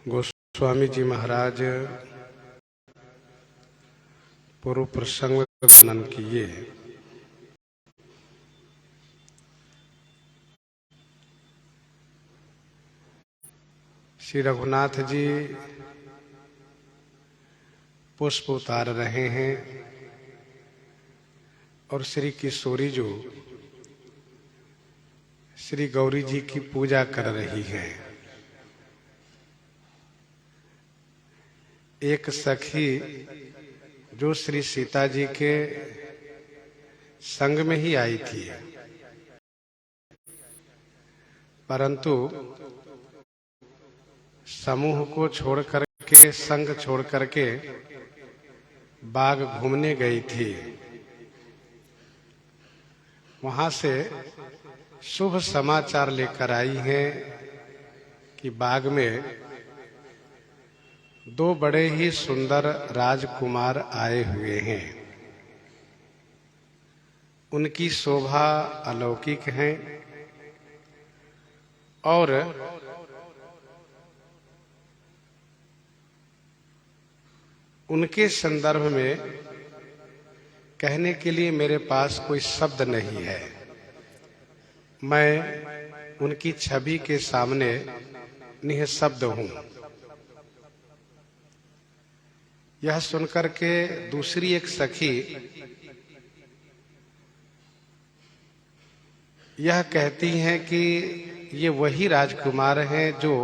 गोस्वामी जी महाराज पूर्व प्रसंग का वर्णन किए। श्री रघुनाथ जी पुष्प उतार रहे हैं और श्री किशोरी जो श्री गौरी जी की पूजा कर रही है। एक सखी जो श्री सीता जी के संग में ही आई थी, परंतु समूह को छोड़ करके, संग छोड़ करके बाग घूमने गई थी। वहां से शुभ समाचार लेकर आई हैं कि बाग में दो बड़े ही सुंदर राजकुमार आए हुए हैं। उनकी शोभा अलौकिक है और उनके संदर्भ में कहने के लिए मेरे पास कोई शब्द नहीं है। मैं उनकी छवि के सामने निःशब्द हूं। यह सुनकर के दूसरी एक सखी यह कहती हैं कि ये वही राजकुमार हैं जो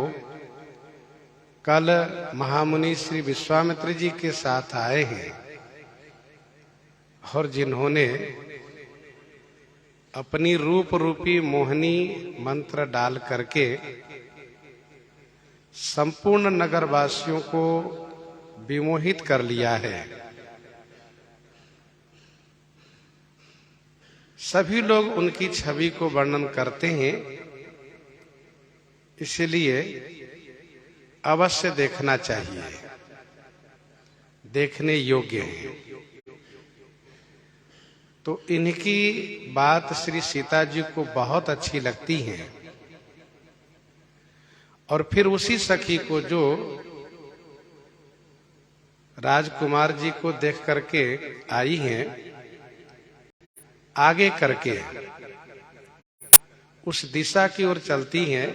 कल महामुनि श्री विश्वामित्र जी के साथ आए हैं और जिन्होंने अपनी रूप रूपी मोहनी मंत्र डाल करके संपूर्ण नगरवासियों को विमोहित कर लिया है। सभी लोग उनकी छवि को वर्णन करते हैं, इसलिए अवश्य देखना चाहिए, देखने योग्य है। तो इनकी बात श्री सीता जी को बहुत अच्छी लगती है और फिर उसी सखी को जो राजकुमार जी को देख करके आई हैं, आगे करके उस दिशा की ओर चलती हैं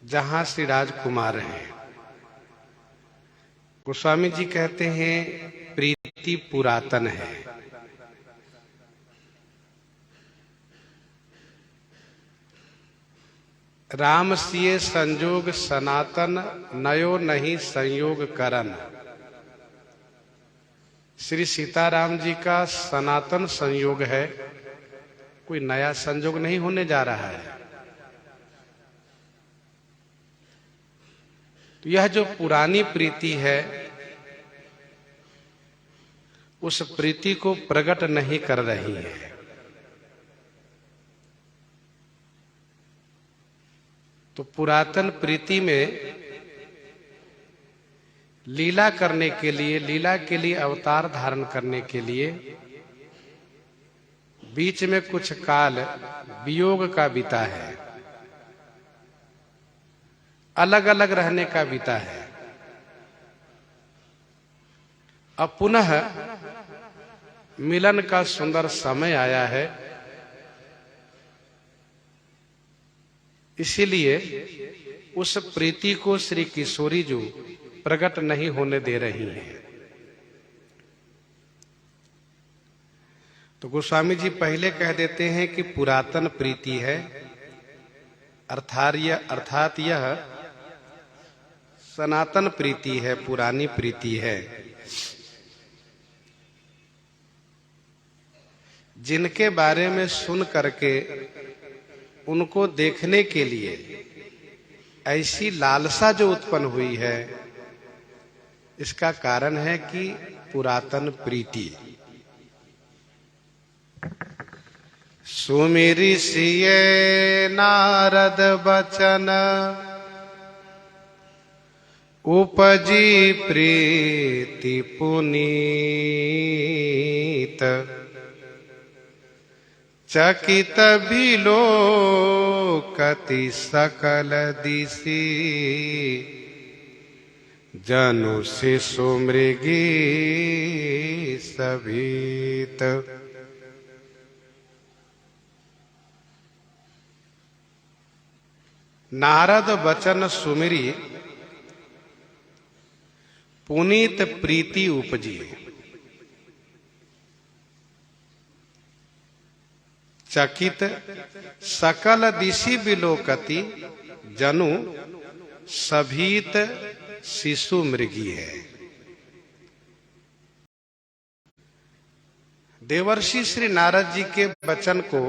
जहां श्री राजकुमार हैं। गोस्वामी जी कहते हैं प्रीति पुरातन है। राम सिए संजोग सनातन, नयो नहीं संयोग करन। श्री सीताराम जी का सनातन संयोग है, कोई नया संयोग नहीं होने जा रहा है। तो यह जो पुरानी प्रीति है, उस प्रीति को प्रकट नहीं कर रही है। तो पुरातन प्रीति में लीला करने के लिए, लीला के लिए अवतार धारण करने के लिए बीच में कुछ काल वियोग का बीता है, अलग अलग रहने का बीता है। अब पुनः मिलन का सुंदर समय आया है, इसीलिए उस प्रीति को श्री किशोरी जी प्रकट नहीं होने दे रही हैं। तो गोस्वामी जी पहले कह देते हैं कि पुरातन प्रीति है, अर्थात यह सनातन प्रीति है, पुरानी प्रीति है। जिनके बारे में सुन करके उनको देखने के लिए ऐसी लालसा जो उत्पन्न हुई है, इसका कारण है कि पुरातन प्रीति। सुमिरि सिए नारद बचन, उपजी प्रीति पुनीत। चकित बिलोकति सकल दिशि जनु शिशु मृगी सभीत। नारद वचन सुमिरी पुनीत प्रीति उपजी। चकित सकल दिशि बिलोकति जनु सभीत शिशु मृगी है। देवर्षि श्री नारद जी के वचन को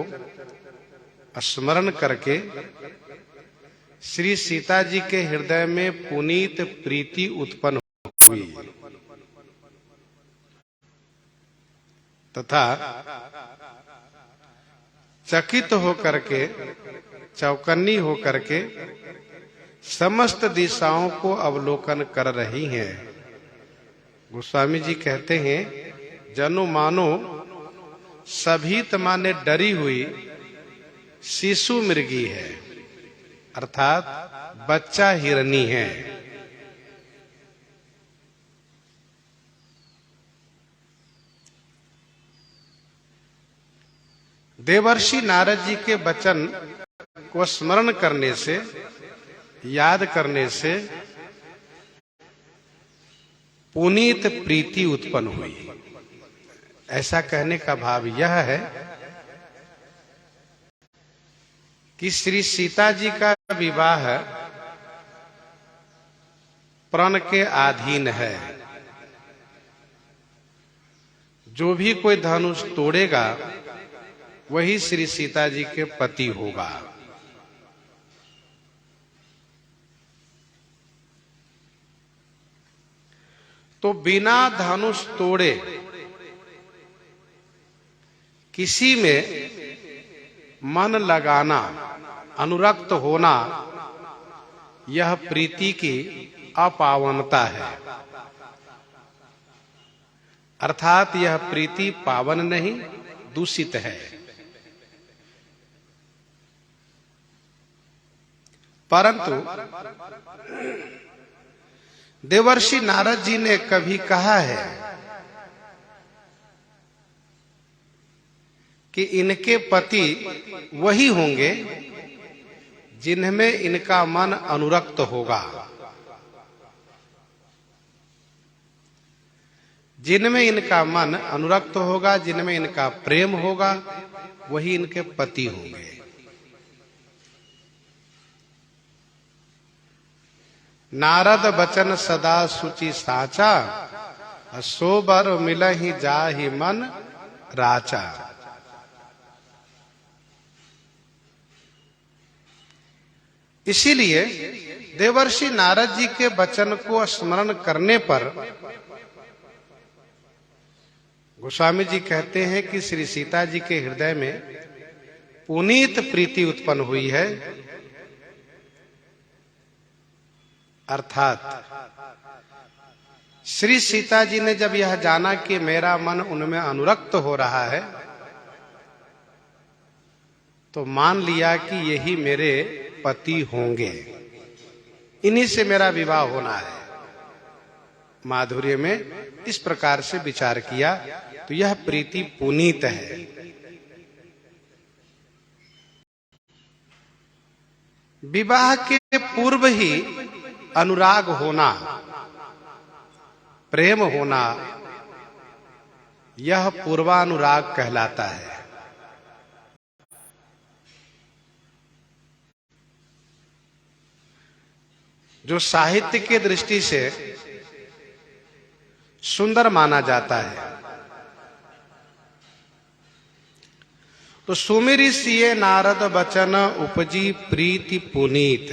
स्मरण करके श्री सीता जी के हृदय में पुनीत प्रीति उत्पन्न हुई तथा चकित होकर के चौकन्नी होकर के समस्त दिशाओं को अवलोकन कर रही हैं। गोस्वामी जी कहते हैं जनु मानो सभीत माने डरी हुई शिशु मृगी है, अर्थात बच्चा हिरनी है। देवर्षि नारद जी के वचन को स्मरण करने से, याद करने से पुनीत प्रीति उत्पन्न हुई। ऐसा कहने का भाव यह है कि श्री सीता जी का विवाह प्रण के अधीन है। जो भी कोई धनुष तोड़ेगा वही श्री सीता जी के पति होगा। तो बिना धनुष तोड़े किसी में मन लगाना, अनुरक्त होना, यह प्रीति की अपावनता है। अर्थात यह प्रीति पावन नहीं, दूषित है। परंतु देवर्षि नारद जी ने कभी कहा है कि इनके पति वही होंगे जिनमें इनका मन अनुरक्त होगा। जिनमें इनका मन अनुरक्त होगा, जिनमें इनका प्रेम होगा, वही इनके पति होंगे। नारद बचन सदा सुचि साचा, सोबर मिलहि जाहि मन राचा। इसीलिए देवर्षि नारद जी के वचन को स्मरण करने पर गोस्वामी जी कहते हैं कि श्री सीता जी के हृदय में पुनीत प्रीति उत्पन्न हुई है। अर्थात श्री सीता जी ने जब यह जाना कि मेरा मन उनमें अनुरक्त हो रहा है, तो मान लिया कि यही मेरे पति होंगे, इन्हीं से मेरा विवाह होना है। माधुर्य में इस प्रकार से विचार किया तो यह प्रीति पुनीत है। विवाह के पूर्व ही अनुराग होना, प्रेम होना, यह पूर्वानुराग कहलाता है। जो साहित्य के दृष्टि से सुंदर माना जाता है। तो सुमिरि सिए नारद बचन उपजी प्रीति पुनीत।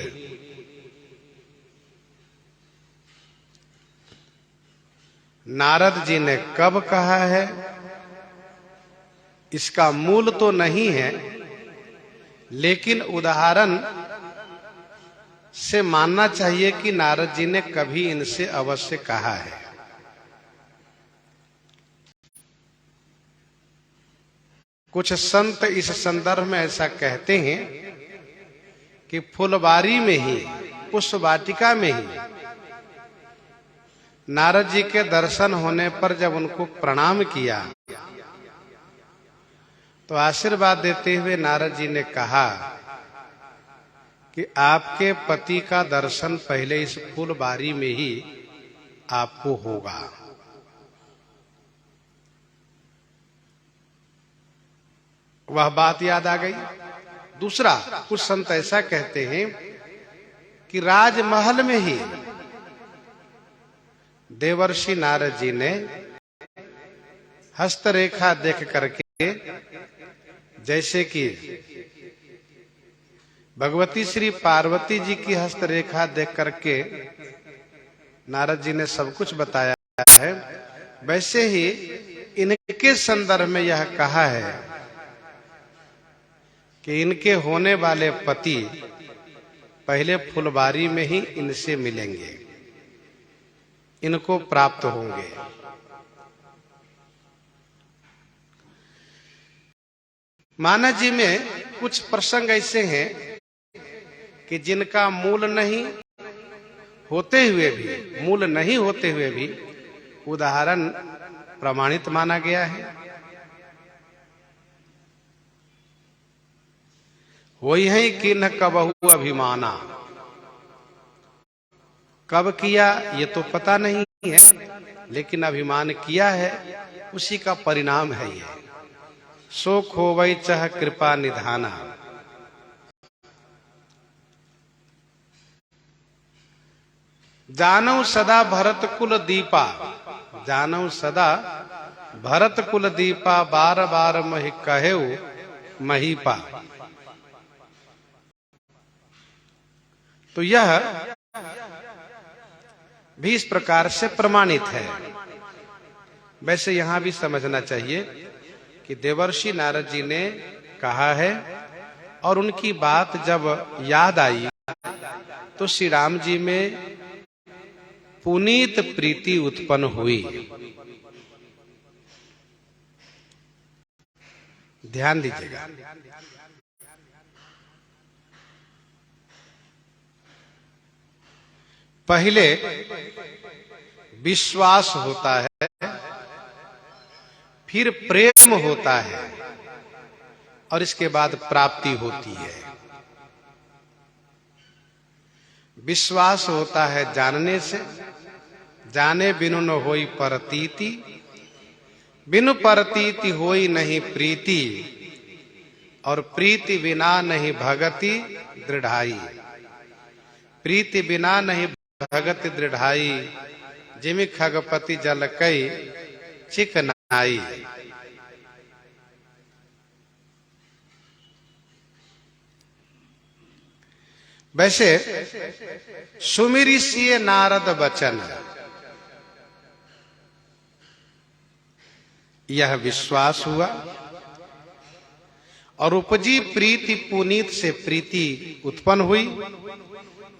नारद जी ने कब कहा है, इसका मूल तो नहीं है, लेकिन उदाहरण से मानना चाहिए कि नारद जी ने कभी इनसे अवश्य कहा है। कुछ संत इस संदर्भ में ऐसा कहते हैं कि फुलवारी में ही, पुष्प वाटिका में ही नारद जी के दर्शन होने पर जब उनको प्रणाम किया तो आशीर्वाद देते हुए नारद जी ने कहा कि आपके पति का दर्शन पहले इस फुलवारी में ही आपको होगा। वह बात याद आ गई। दूसरा, कुछ संत ऐसा कहते हैं कि राजमहल में ही देवर्षि नारद जी ने हस्तरेखा देख करके, जैसे कि भगवती श्री पार्वती जी की हस्तरेखा देख करके नारद जी ने सब कुछ बताया है, वैसे ही इनके संदर्भ में यह कहा है कि इनके होने वाले पति पहले फुलवारी में ही इनसे मिलेंगे, इनको प्राप्त होंगे। मानव जी में कुछ प्रसंग ऐसे हैं कि जिनका मूल नहीं होते हुए भी उदाहरण प्रमाणित माना गया है। वही है कि न कबहु अभिमाना, कब किया ये तो पता नहीं है, लेकिन अभिमान किया है, उसी का परिणाम है ये। सो खोवै चह कृपा निधाना। जानौ सदा भरत कुल दीपा, जानौ सदा भरत कुल दीपा, बार बार महि कहेउ महीपा। तो यह भी इस प्रकार से प्रमाणित है। वैसे यहां भी समझना चाहिए कि देवर्षि नारद जी ने कहा है और उनकी बात जब याद आई तो श्री राम जी में पुनीत प्रीति उत्पन्न हुई। ध्यान दीजिएगा। पहले विश्वास होता है, फिर प्रेम होता है और इसके बाद प्राप्ति होती है। विश्वास होता है जानने से, जाने बिनु न होई परतीति, बिनु परतीति होई नहीं प्रीति, और प्रीति बिना नहीं भगति दृढ़ाई। प्रीति बिना नहीं भगति दृढ़ाई, जिमि खगपति जल कई चिकनाई। वैसे सुमिरि सिय नारद बचन, यह विश्वास हुआ और उपजी प्रीति, पुनीत से प्रीति उत्पन्न हुई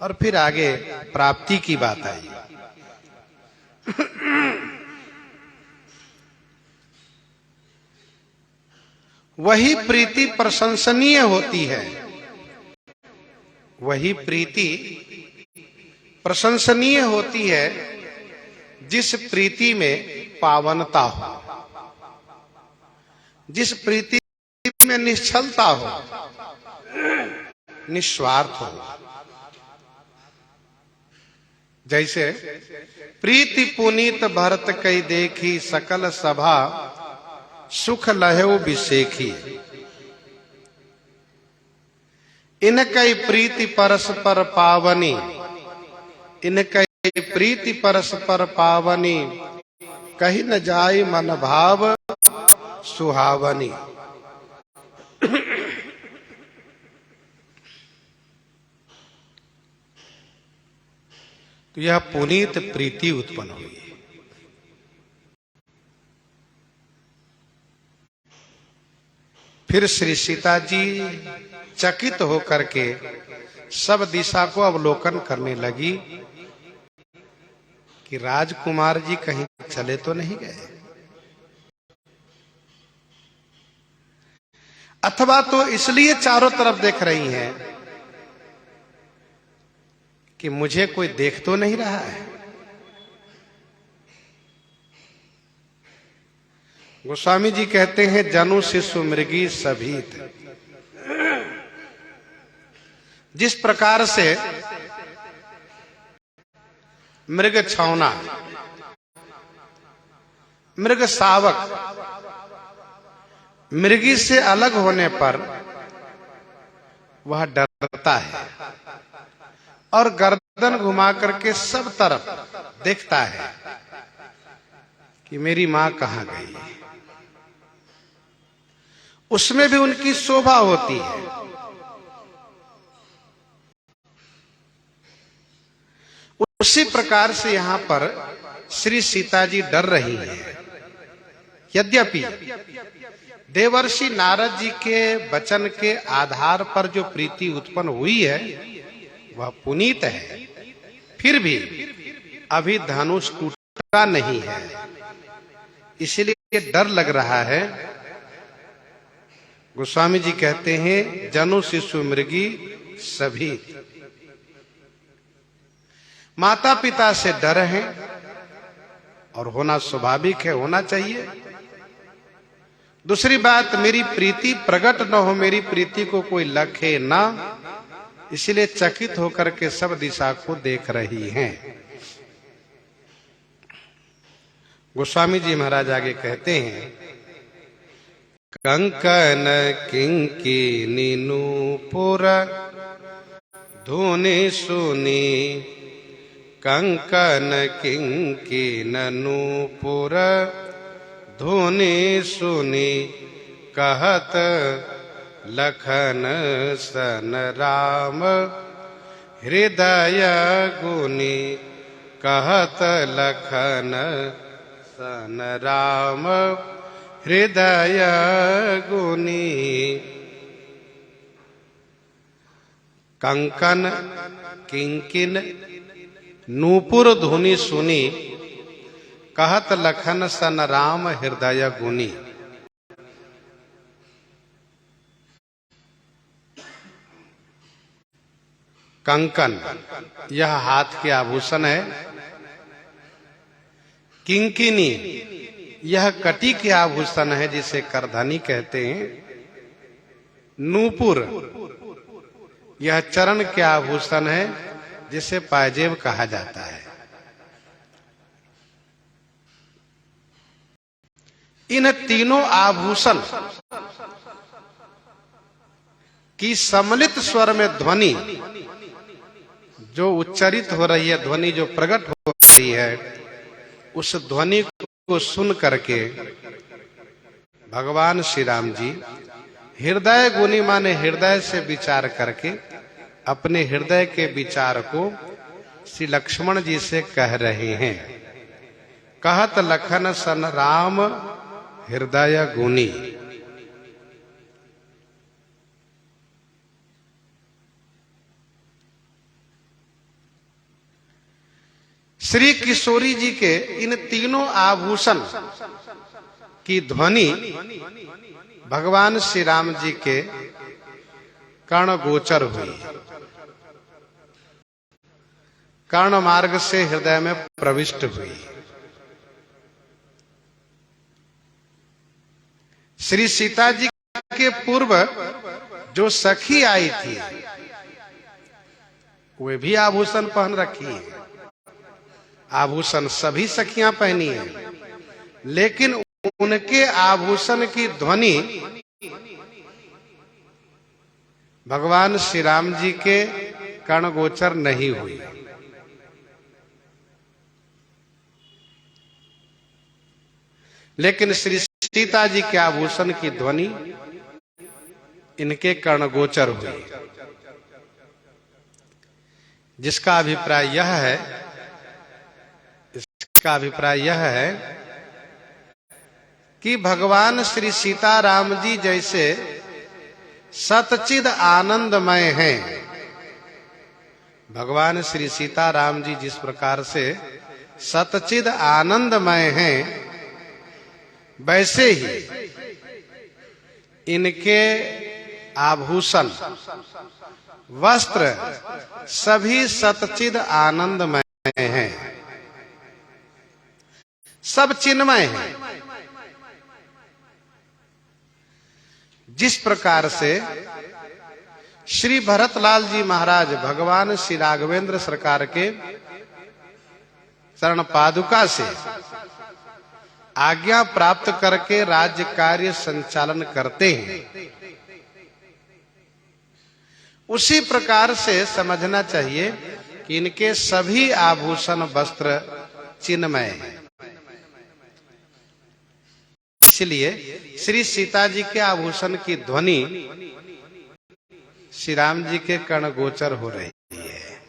और फिर आगे प्राप्ति की बात आई। वही प्रीति प्रशंसनीय होती है, वही प्रीति प्रशंसनीय होती है जिस प्रीति में पावनता हो, जिस प्रीति में निश्चलता हो, निस्वार्थ हो। जैसे प्रीति पुनीत भरत कई देखी, सकल सभा सुख लहेउ बिसेखी। इनकई प्रीति परस्पर पावनी, इनकई प्रीति परस्पर पावनी, कहीं न जाय मन भाव सुहावनी। तो यह पुनीत प्रीति उत्पन्न हुई। फिर श्री सीता जी चकित होकर के सब दिशा को अवलोकन करने लगी कि राजकुमार जी कहीं चले तो नहीं गए। अथवा तो इसलिए चारों तरफ देख रही हैं कि मुझे कोई देख तो नहीं रहा है। गोस्वामी जी कहते हैं जनु शिशु मृगी सभी थे। जिस प्रकार से मृग छौना, मृग शावक मृगी से अलग होने पर वह डरता है और गर्दन घुमा करके सब तरफ देखता है कि मेरी मां कहां गई। उसमें भी उनकी शोभा होती है। उसी प्रकार से यहां पर श्री सीता जी डर रही हैं। यद्यपि देवर्षि नारद जी के वचन के आधार पर जो प्रीति उत्पन्न हुई है वह पुनीत है, फिर भी अभी धनुष टूटा नहीं है, इसलिए डर लग रहा है। गोस्वामी जी कहते हैं जनु शिशु मृगी सभी। माता पिता से डर है और होना स्वाभाविक है, होना चाहिए। दूसरी बात, मेरी प्रीति प्रकट न हो, मेरी प्रीति को कोई लखे ना, इसलिए चकित होकर के सब दिशा को देख रही हैं। गोस्वामी जी महाराज आगे कहते हैं कंकन किंकिनी नूपुर धुनि सुनी, कंकन किंकिन नूपुर धुनि सुनी, कहत लखन सन राम हृदय गुनी, कहत लखन सन राम हृदय गुनी। कंकन किंकिन नूपुर धुनि सुनी, कहत लखन सन राम हृदय गुनी। कंकन यह हाथ के आभूषण है। किंकिनी यह कटी के आभूषण है जिसे करधनी कहते हैं। नूपुर यह चरण के आभूषण है जिसे पायजेब कहा जाता है। इन तीनों आभूषण की सम्मिलित स्वर में ध्वनि जो उच्चारित हो रही है, ध्वनि जो प्रकट हो रही है, उस ध्वनि को सुन करके भगवान श्री राम जी हृदय गुनी माने हृदय से विचार करके अपने हृदय के विचार को श्री लक्ष्मण जी से कह रहे हैं। कहत लखन सन राम हृदय गुनी। श्री किशोरी जी के इन तीनों आभूषण की ध्वनि भगवान श्री राम जी के कर्ण गोचर हुई, कर्ण मार्ग से हृदय में प्रविष्ट हुई। श्री सीता जी के पूर्व जो सखी आई थी वे भी आभूषण पहन रखी है। आभूषण सभी सखियां पहनी हैं, लेकिन उनके आभूषण की ध्वनि भगवान श्री राम जी के कर्णगोचर नहीं हुई। लेकिन श्री सीता जी के आभूषण की ध्वनि इनके कर्णगोचर हुई, जिसका अभिप्राय यह है कि भगवान श्री सीताराम जी जैसे सतचिद आनंदमय हैं, भगवान श्री सीताराम जी जिस प्रकार से सतचिद आनंदमय हैं, वैसे ही इनके आभूषण, वस्त्र सभी सतचिद आनंदमय हैं, सब चिन्मय हैं। जिस प्रकार से श्री भरतलाल जी महाराज भगवान श्री राघवेंद्र सरकार के चरण पादुका से आज्ञा प्राप्त करके राज्य कार्य संचालन करते हैं, उसी प्रकार से समझना चाहिए कि इनके सभी आभूषण वस्त्र चिन्मय हैं। इसलिए श्री सीता जी के आभूषण की ध्वनि श्री राम जी के कर्ण गोचर हो रही है।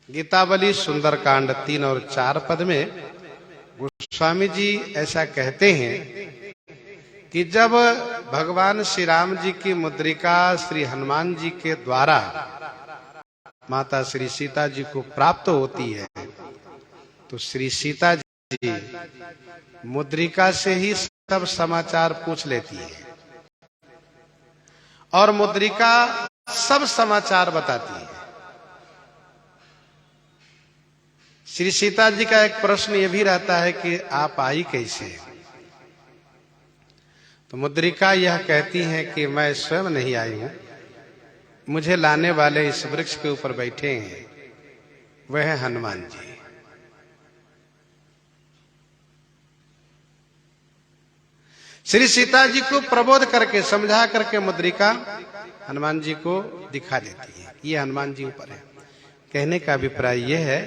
गीतावली सुंदरकांड 3 और 4 पद में गोस्वामी जी ऐसा कहते हैं कि जब भगवान श्री राम जी की मुद्रिका श्री हनुमान जी के द्वारा माता श्री सीता जी को प्राप्त होती है, तो श्री सीता जी मुद्रिका से ही सब समाचार पूछ लेती है और मुद्रिका सब समाचार बताती है। श्री सीता जी का एक प्रश्न यह भी रहता है कि आप आई कैसे? तो मुद्रिका यह कहती है कि मैं स्वयं नहीं आई हूं, मुझे लाने वाले इस वृक्ष के ऊपर बैठे हैं, वह है हनुमान जी। श्री सीता जी को प्रबोध करके समझा करके मुद्रिका हनुमान जी को दिखा देती है, ये हनुमान जी ऊपर है। कहने का अभिप्राय यह है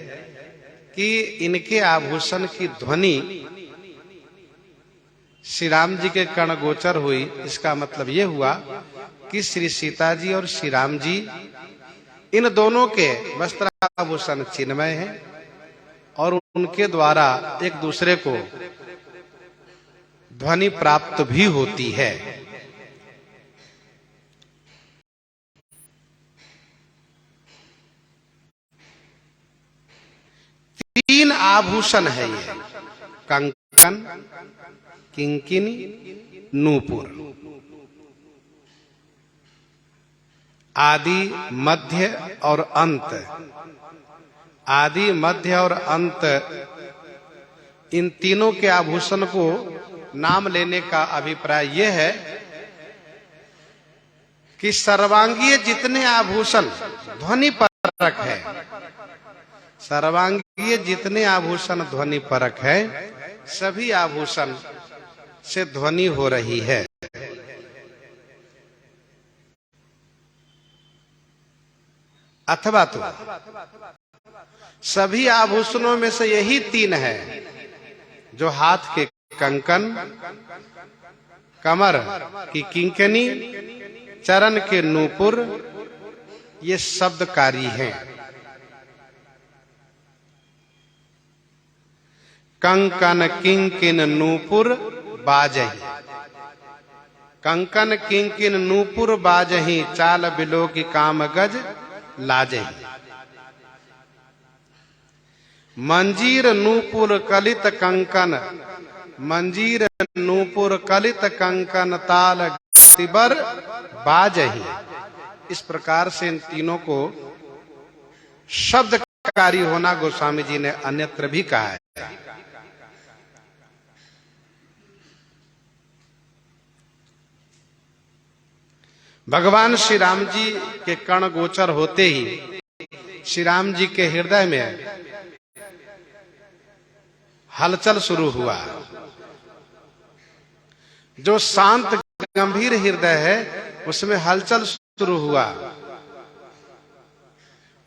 कि इनके आभूषण की ध्वनि श्री राम जी के कर्ण गोचर हुई। इसका मतलब यह हुआ कि श्री सीता जी और श्री राम जी इन दोनों के वस्त्र आभूषण चिन्मय हैं और उनके द्वारा एक दूसरे को ध्वनि प्राप्त भी होती है। तीन आभूषण है ये, कंकन, किंकिनी, नूपुर। आदि, मध्य और अंत। आदि, मध्य और अंत, इन तीनों के आभूषण को नाम लेने का अभिप्राय यह है कि सर्वांगीय जितने आभूषण ध्वनि परक है, सर्वांगीय जितने आभूषण ध्वनि परक है, सभी आभूषण से ध्वनि हो रही है। अथवा तो सभी आभूषणों में से यही तीन है जो हाथ के कंकन, कमर की किंकनी, चरण के नूपुर, ये शब्दकारी हैं। कंकन किंकिन नूपुर बाजही, कंकन किंकिन नूपुर बाजही, चाल बिलो की काम गज लाजही। मंजीर नूपुर कलित कंकन, मंजीर नूपुर कलित कंकन, ताल तिबर बाजही। इस प्रकार से इन तीनों को शब्दकारी होना गोस्वामी जी ने अन्यत्र भी कहा है। भगवान श्री राम जी के कर्ण गोचर होते ही श्री राम जी के हृदय में हलचल शुरू हुआ। जो शांत गंभीर हृदय है उसमें हलचल शुरू हुआ।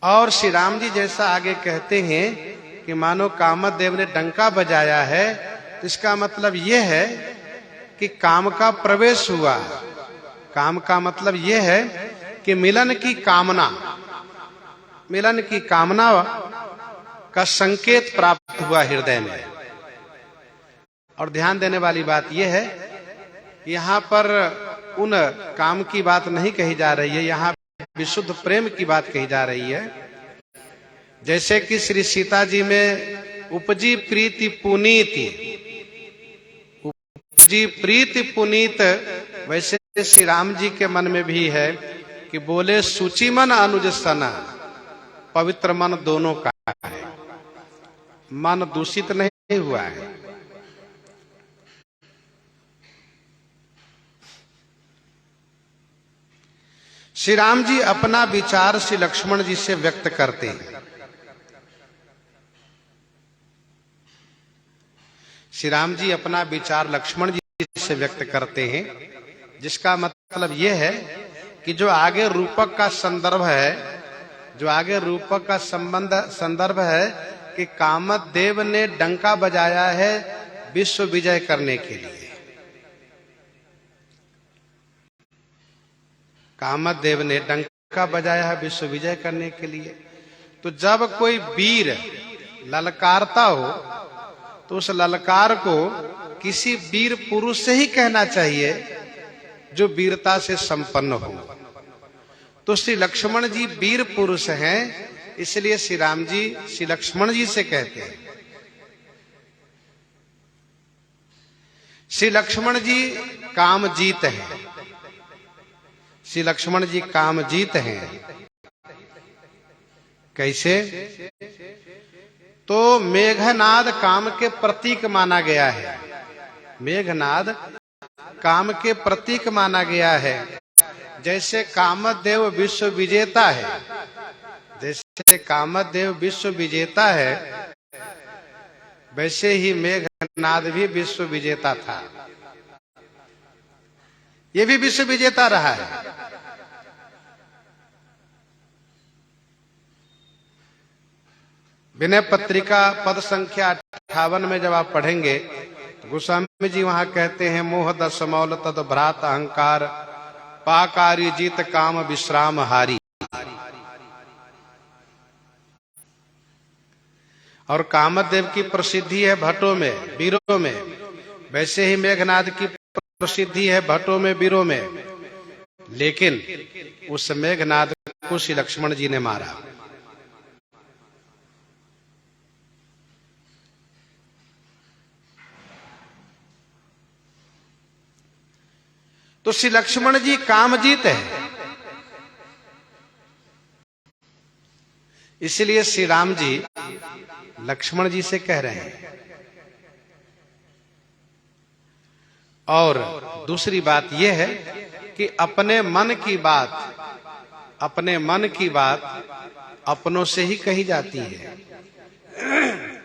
और श्री राम जी जैसा आगे कहते हैं कि मानो कामदेव ने डंका बजाया है, तो इसका मतलब यह है कि काम का प्रवेश हुआ। काम का मतलब यह है कि मिलन की कामना, मिलन की कामना का संकेत प्राप्त हुआ हृदय में। और ध्यान देने वाली बात यह है कि यहाँ पर उन काम की बात नहीं कही जा रही है, यहाँ विशुद्ध प्रेम की बात कही जा रही है। जैसे कि श्री सीता जी में उपजी प्रीति पुनीति, उपजी प्रीति पुनीत, वैसे श्री राम जी के मन में भी है कि बोले सूची मन अनुज सना, पवित्र मन दोनों का है, मन दूषित नहीं हुआ है। श्री राम जी अपना विचार श्री लक्ष्मण जी से व्यक्त करते हैं। श्री राम जी अपना विचार लक्ष्मण जी से व्यक्त करते हैं, जिसका मतलब यह है कि जो आगे रूपक का संदर्भ है, जो आगे रूपक का संदर्भ है कि कामदेव ने डंका बजाया है विश्व विजय करने के लिए। कामदेव ने डंका बजाया है विश्व विजय करने के लिए। तो जब कोई वीर ललकारता हो तो उस ललकार को किसी वीर पुरुष से ही कहना चाहिए जो वीरता से संपन्न हो। तो श्री लक्ष्मण जी वीर पुरुष हैं, इसलिए श्री राम जी श्री लक्ष्मण जी से कहते हैं। श्री लक्ष्मण जी कामजीत हैं। श्री लक्ष्मण जी कामजीत हैं। कैसे? तो मेघनाद काम के प्रतीक माना गया है। मेघनाद काम के प्रतीक माना गया है। जैसे कामदेव विश्व विजेता है, जैसे कामदेव विश्व विजेता है, वैसे ही मेघनाद भी विश्व विजेता था। ये भी विश्व विजेता रहा है। विनय पत्रिका पद संख्या 58 में जब आप पढ़ेंगे, गोस्वामी जी वहां कहते हैं, मोह दस मौल तद भ्रात अहंकार, पाकारी जीत काम विश्राम हारी। और कामदेव की प्रसिद्धि है भट्टों में, वीरों में, वैसे ही मेघनाद की प्रसिद्धि है भट्टों में, वीरों में। लेकिन उस मेघनाद को श्री लक्ष्मण जी ने मारा। तो श्री लक्ष्मण जी कामजीत है। इसलिए श्री राम जी लक्ष्मण जी से कह रहे हैं। और दूसरी बात यह है कि अपने मन की बात, अपने मन की बात अपनों से ही कही जाती है,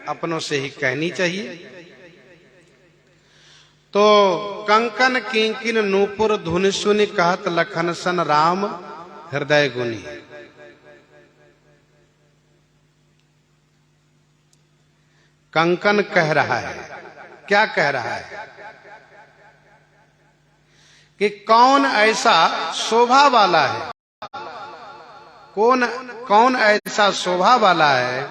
अपनों से ही कहनी चाहिए। तो कंकन किंकिन नूपुर धुनि सुनि कहत लखन सन राम हृदय गुनी। कंकन कह रहा है, क्या कह रहा है कि कौन ऐसा शोभा वाला है, कौन ऐसा शोभा वाला है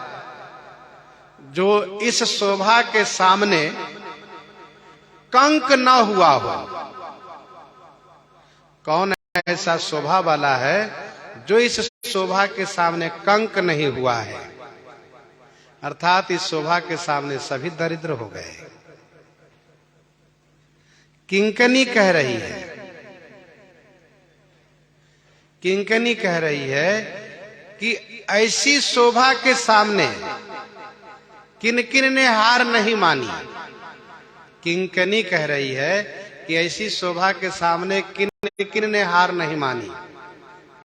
जो इस शोभा के सामने कंक न हुआ हो। कौन ऐसा शोभा वाला है जो इस शोभा के सामने कंक नहीं हुआ है। अर्थात इस शोभा के सामने सभी दरिद्र हो गए। किंकनी कह रही है, किंकनी कह रही है कि ऐसी शोभा के सामने किन किन ने हार नहीं मानी। किंकनी कह रही है कि ऐसी शोभा के सामने किन किन ने हार नहीं मानी।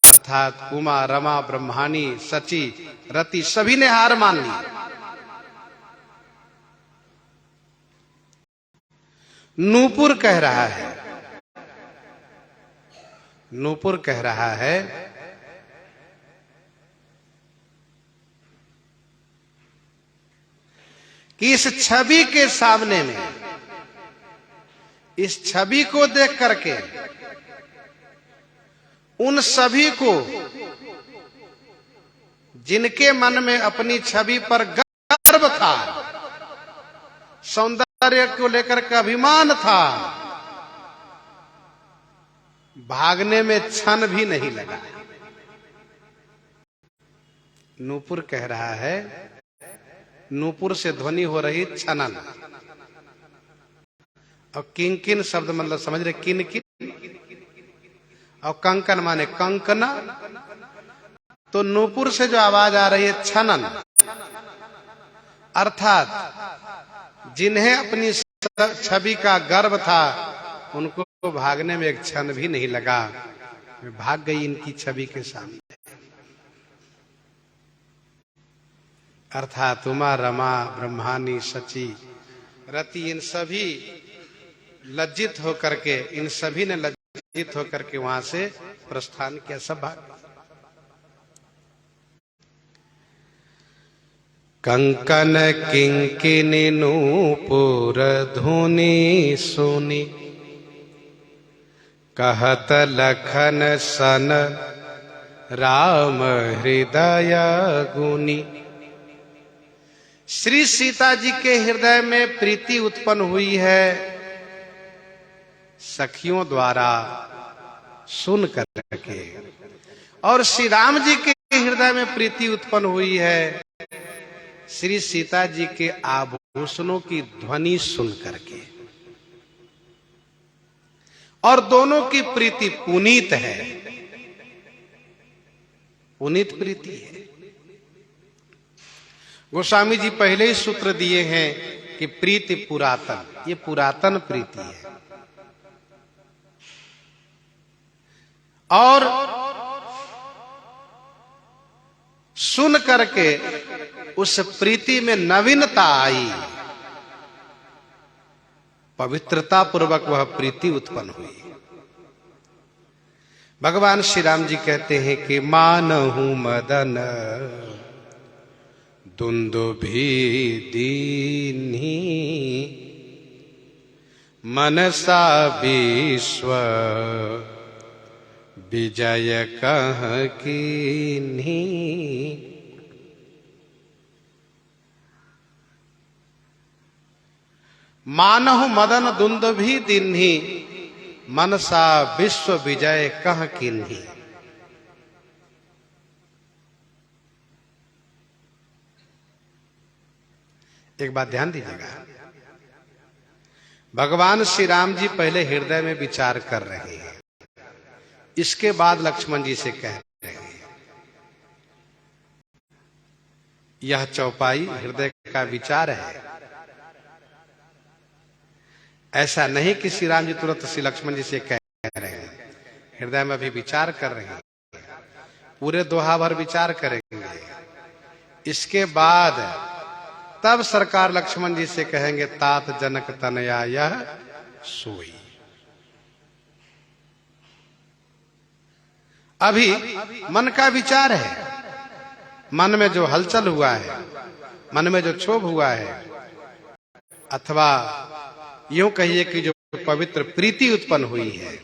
अर्थात उमा, रमा, ब्रह्मानी, सची, रति सभी ने हार मान ली। नूपुर कह रहा है, नूपुर कह रहा है कि इस छवि के सामने में, इस छवि को देख करके उन सभी को जिनके मन में अपनी छवि पर गर्व था, सौंदर्य को लेकर के अभिमान था, भागने में क्षण भी नहीं लगा। नूपुर कह रहा है, नूपुर से ध्वनि हो रही छनन। और किन किन शब्द मतलब समझ रहे, किन किन और कंकन माने कंकना, तो नूपुर से जो आवाज आ रही है छनन, अर्थात जिन्हें अपनी छवि का गर्व था उनको भागने में एक क्षण भी नहीं लगा, वे भाग गई इनकी छवि के सामने। अर्थात उमा, रमा, ब्रह्मानी, सची, रति, इन सभी लज्जित होकर के, इन सभी ने लज्जित होकर के वहां से प्रस्थान किया, सब भाग। कंकन किंकिनी नूपुर धुनी सुनी, कहत लखन सन राम हृदय गुनी। श्री सीता जी के हृदय में प्रीति उत्पन्न हुई है सखियों द्वारा सुन करके, और श्री राम जी के हृदय में प्रीति उत्पन्न हुई है श्री सीता जी के आभूषणों की ध्वनि सुन करके, और दोनों की प्रीति पुनीत है, पुनीत प्रीति है। गोस्वामी जी पहले ही सूत्र दिए हैं कि प्रीति पुरातन, ये पुरातन प्रीति है। और सुन करके उस प्रीति में नवीनता आई, पवित्रता पूर्वक वह प्रीति उत्पन्न हुई। भगवान श्री राम जी कहते हैं कि मानहु मदन दुंदुभि दीन्ही, मनसा विश्व विजय कह कीन्ही। मानहु मदन दुंदुभि दीन्ही, मनसा विश्व विजय कह कीन्ही। एक बात ध्यान दीजिएगा, भगवान श्री राम जी पहले हृदय में विचार कर रहे हैं, इसके बाद लक्ष्मण जी से कह रहे हैं। यह चौपाई हृदय का विचार है। ऐसा नहीं कि श्री राम जी तुरंत श्री लक्ष्मण जी से कह रहे हैं, हृदय में अभी विचार कर रहे हैं, पूरे दोहा भर विचार करेंगे, इसके बाद तब सरकार लक्ष्मण जी से कहेंगे तात जनक तनया यह सोई। अभी मन का विचार है, मन में जो हलचल हुआ है, मन में जो क्षोभ हुआ है, अथवा यूं कहिए कि जो पवित्र प्रीति उत्पन्न हुई है,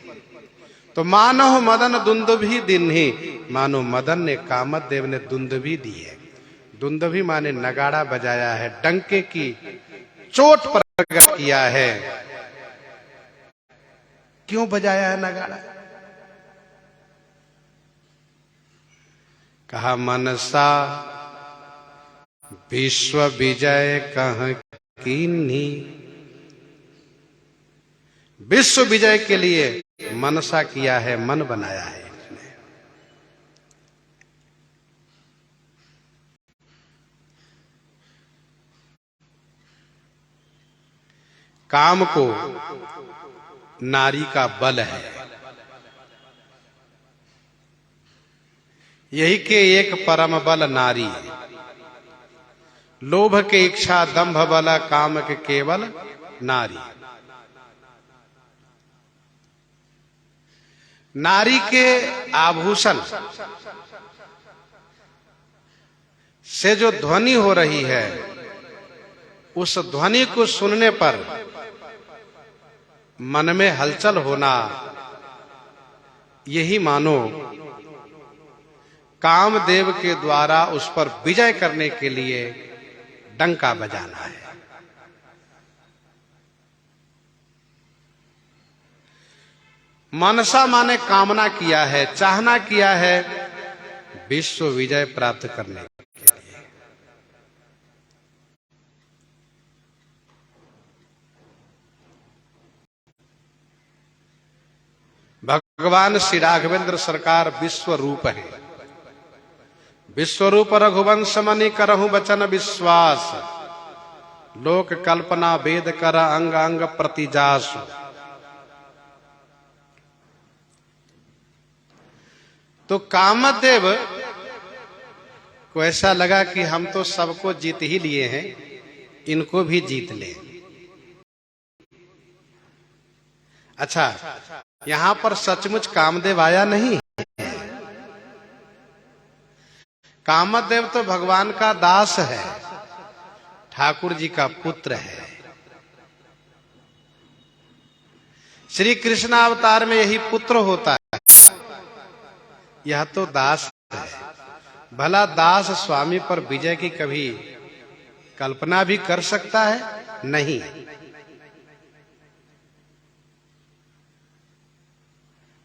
तो मानो मदन दुंदुभि दीन्ही, मानो मदन ने कामदेव ने दुंदुभि दी है। दुंदुभि माने नगाड़ा बजाया है, डंके की चोट पर प्रकट किया है। क्यों बजाया है नगाड़ा? कहा मनसा विश्व विजय कह कीन्ही। विश्व विजय के लिए मनसा किया है, मन बनाया है। काम को नारी का बल है, यही के एक परम बल नारी। लोभ के इच्छा दंभ बल, काम के केवल नारी। नारी के आभूषण से जो ध्वनि हो रही है, उस ध्वनि को सुनने पर मन में हलचल होना, यही मानो कामदेव के द्वारा उस पर विजय करने के लिए डंका बजाना है। मनसा माने कामना किया है, चाहना किया है विश्व विजय प्राप्त करने के लिए। भगवान श्री राघवेंद्र सरकार विश्व रूप है। विश्वरूप रघुवंश मनि करहु बचन विश्वास, लोक कल्पना वेद कर अंग अंग प्रतिजास। तो कामदेव को ऐसा लगा कि हम तो सबको जीत ही लिए हैं, इनको भी जीत ले। अच्छा, यहां पर सचमुच कामदेव आया नहीं। कामदेव तो भगवान का दास है, ठाकुर जी का पुत्र है। श्री कृष्ण अवतार में यही पुत्र होता है, यह तो दास है। भला दास स्वामी पर विजय की कभी कल्पना भी कर सकता है? नहीं।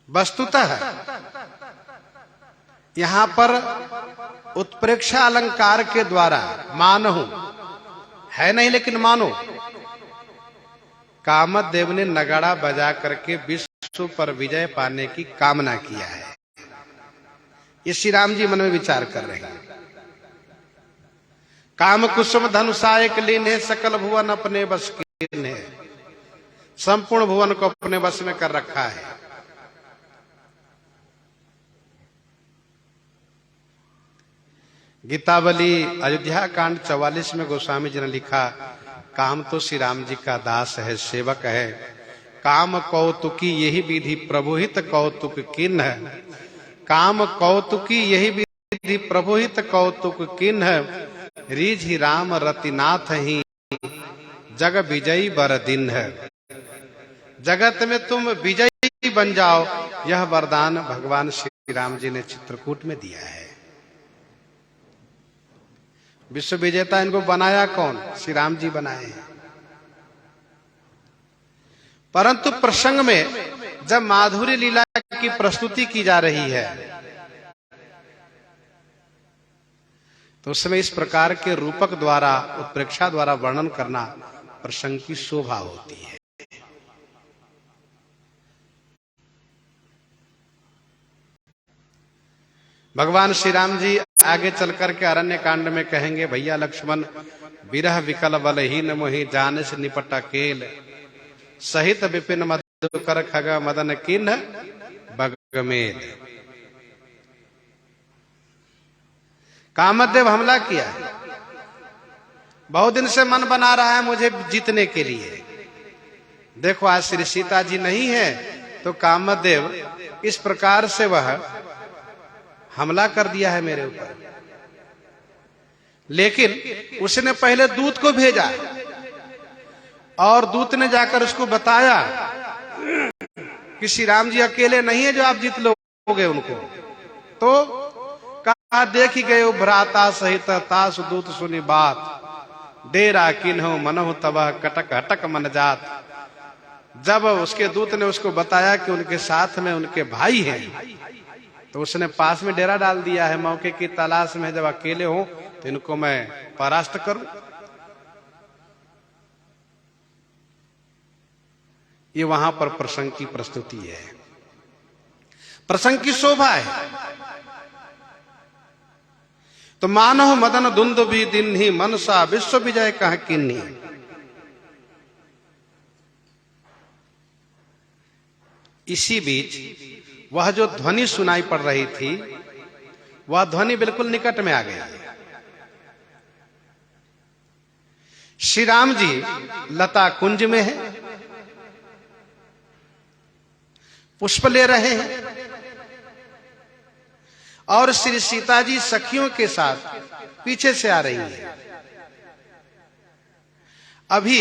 वस्तुतः यहां पर उत्प्रेक्षा अलंकार के द्वारा मानहु है नहीं, लेकिन मानो कामदेव ने नगाड़ा बजा करके विश्व पर विजय पाने की कामना किया है। ये श्री राम जी मन में विचार कर रहे हैं। काम कुसुम धनुषायक लीन, सकल भुवन अपने बस कीन है। संपूर्ण भुवन को अपने बस में कर रखा है। गीतावली अयोध्या कांड 44 में गोस्वामी जी ने लिखा, काम तो श्री राम जी का दास है, सेवक है। काम कौतुकी यही विधि प्रभुहित कौतुक किन्ह, काम कौतुकी यही विधि प्रभुहित कौतुक किन्ह। रीझ राम रतिनाथ ही जग विजयी बर दिन है। जगत में तुम विजयी बन जाओ, यह वरदान भगवान श्री राम जी ने चित्रकूट में दिया है। विश्व विजेता इनको बनाया कौन? श्री राम जी बनाए हैं। परंतु प्रसंग में जब माधुरी लीला की प्रस्तुति की जा रही है, तो उसमें इस प्रकार के रूपक द्वारा, उत्प्रेक्षा द्वारा वर्णन करना प्रसंग की शोभा होती है। भगवान श्री राम जी आगे चल करके अरण्य कांड में कहेंगे, भैया लक्ष्मण विरह विकल बलहीन मोहि जान से निपट अकेल, सहित विपिन मधुकर खग मदन किन्ह बगमेल। कामदेव हमला किया, बहुत दिन से मन बना रहा है मुझे जीतने के लिए। देखो आज श्री सीता जी नहीं है, तो कामदेव इस प्रकार से वह हमला कर दिया है मेरे ऊपर। लेकिन उसने पहले दूत को भेजा, और दूत ने जाकर उसको बताया कि श्री राम जी अकेले नहीं है जो आप जीत लोगे उनको। तो कहा, देख ही गए भ्राता सहित तास दूत सुनी बात, डेरा किन्हो मनहु तबह कटक हटक मन जात। जब उसके दूत ने उसको बताया कि उनके साथ में उनके भाई हैं, तो उसने पास में डेरा डाल दिया है। मौके की तलाश में जब अकेले हो तो इनको मैं परास्त करूं। ये वहां पर प्रसंग की प्रस्तुति है, प्रसंग की शोभा है। तो मानव मदन दुंद भी दिन ही मनसा विश्व विजय कह किन्नी। इसी बीच वह जो ध्वनि सुनाई पड़ रही थी, वह ध्वनि बिल्कुल निकट में आ गई। श्री राम जी लता कुंज में है, पुष्प ले रहे हैं, और श्री सीता जी सखियों के साथ पीछे से आ रही है। अभी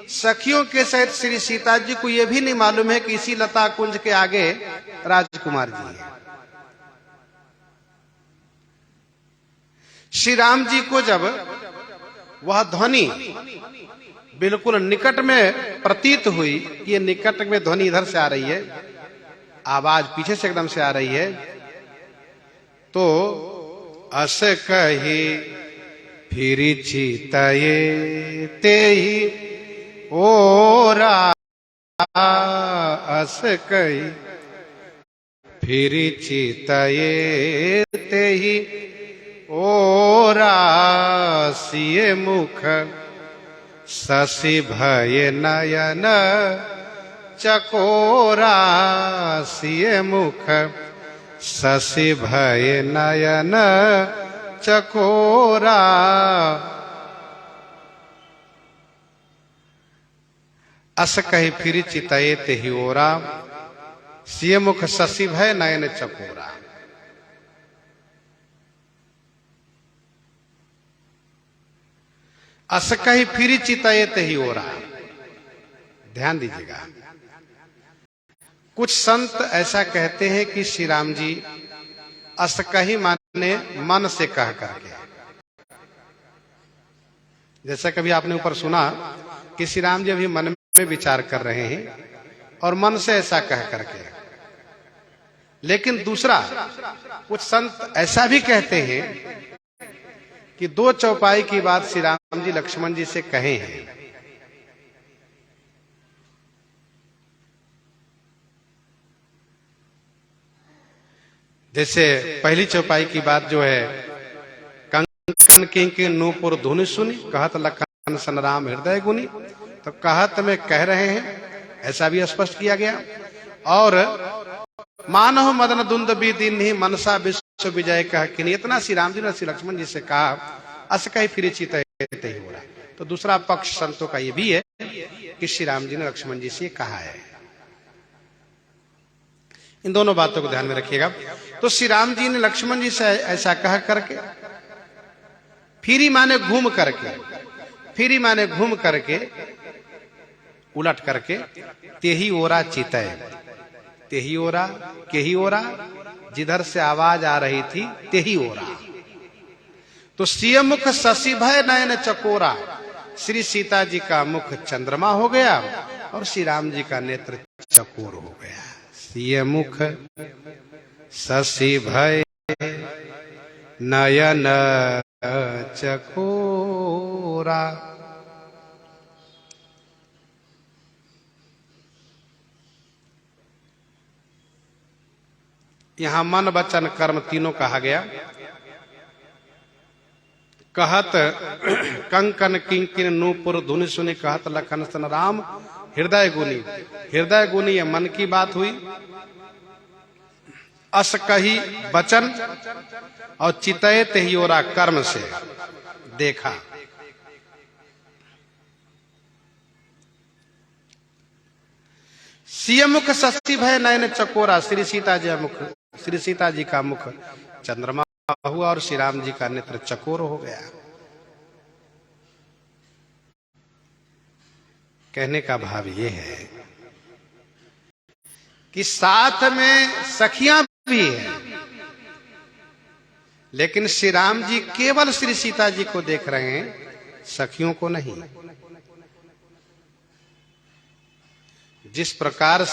सखियों के सहित श्री सीता जी को यह भी नहीं मालूम है कि इसी लता कुंज के आगे राजकुमार जी हैं। श्री राम जी को जब वह ध्वनि बिल्कुल निकट में प्रतीत हुई कि ये निकट में ध्वनि इधर से आ रही है, आवाज पीछे से एकदम से आ रही है, तो अस कही फिर चितये ते ही ओरा, अस कही फिर चितये ते ही ओरा सिए मुख शशि भय नयन चकोरा सिए मुख शशि भय नयन चकोरा। अस कही फिर चितये ते ही ओरा सिए मुख शशि भय नयन चकोरा। अस कही फिर चितये ते ही ओरा। ध्यान दीजिएगा, कुछ संत ऐसा कहते हैं कि श्री राम जी अस कही माने मन से कह करके, जैसा कभी आपने ऊपर सुना कि श्री राम जी अभी मन में विचार कर रहे हैं और मन से ऐसा कह करके। लेकिन दूसरा, कुछ संत ऐसा भी कहते हैं कि दो चौपाई की बात श्री राम जी लक्ष्मण जी से कहे हैं। जैसे पहली चौपाई की बात जो है, कंकन किंकिन नूपुर धुनि सुनी कहत लखन सन राम हृदय गुनी, तो कहत में कह रहे हैं, ऐसा भी स्पष्ट किया गया। और मानव मदन दुंद भी दिन ही मनसा विश्व विजय कह कि इतना श्री राम जी ने श्री लक्ष्मण जी से कहा, अस कही फिर चितये ते ही ओरा। तो दूसरा पक्ष संतों का ये भी है कि श्री राम जी ने लक्ष्मण जी से कहा है। इन दोनों बातों को ध्यान में रखिएगा। तो श्री राम जी ने लक्ष्मण जी से ऐसा कह करके, फिरी माने घूम करके, फिरी माने घूम करके, उलट करके, तेही ओरा चितय, तेही ओरा, केही ओरा, जिधर से आवाज आ रही थी तेही ओरा। तो सिय मुख शशि भय नयन चकोरा, श्री सीता जी का मुख चंद्रमा हो गया और श्री राम जी का नेत्र चकोर हो गया। सिय मुख शशि भय नयन चकोरा। यहां मन वचन कर्म तीनों कहा गया। कहत कंकन किंकिन नूपुर धुनि सुनी कहत लखन सन राम हृदय गुनी। हृदय गुनी ये मन की बात हुई। अस कही वचन और चितये ते ही ओरा कर्म से देखा। सिय मुख शशि भय नयन चकोरा, श्री सीता जी मुख, श्री सीता जी का मुख चंद्रमा हुआ और श्री राम जी का नेत्र चकोर हो गया। कहने का भाव ये है कि साथ में सखियां भी है, लेकिन श्री राम जी केवल श्री सीता जी को देख रहे हैं, सखियों को नहीं। जिस प्रकार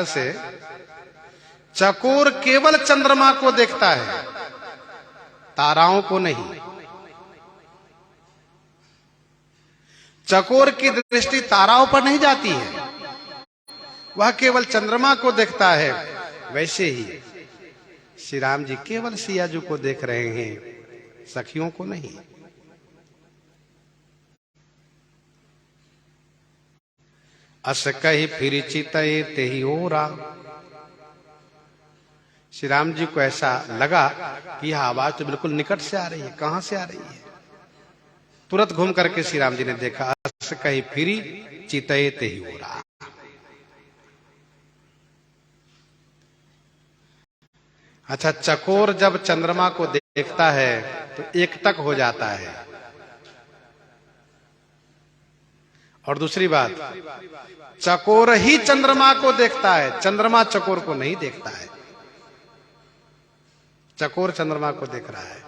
से चकोर केवल चंद्रमा को देखता है, ताराओं को नहीं। चकोर की दृष्टि ताराओं पर नहीं जाती है, वह केवल चंद्रमा को देखता है। वैसे ही श्री राम जी केवल सिया जी को देख रहे हैं, सखियों को नहीं। अस कही फिर चितये ते ही ओरा। श्री राम जी को ऐसा लगा कि यह आवाज तो बिल्कुल निकट से आ रही है, कहां से आ रही है। तुरंत घूम करके श्री राम जी ने देखा, अस कही फिरी चितये ते ही ओरा। अच्छा, चकोर जब चंद्रमा को देखता है तो एकटक हो जाता है। और दूसरी बात, चकोर ही चंद्रमा को देखता है, चंद्रमा चकोर को नहीं देखता है। चकोर चंद्रमा को देख रहा है।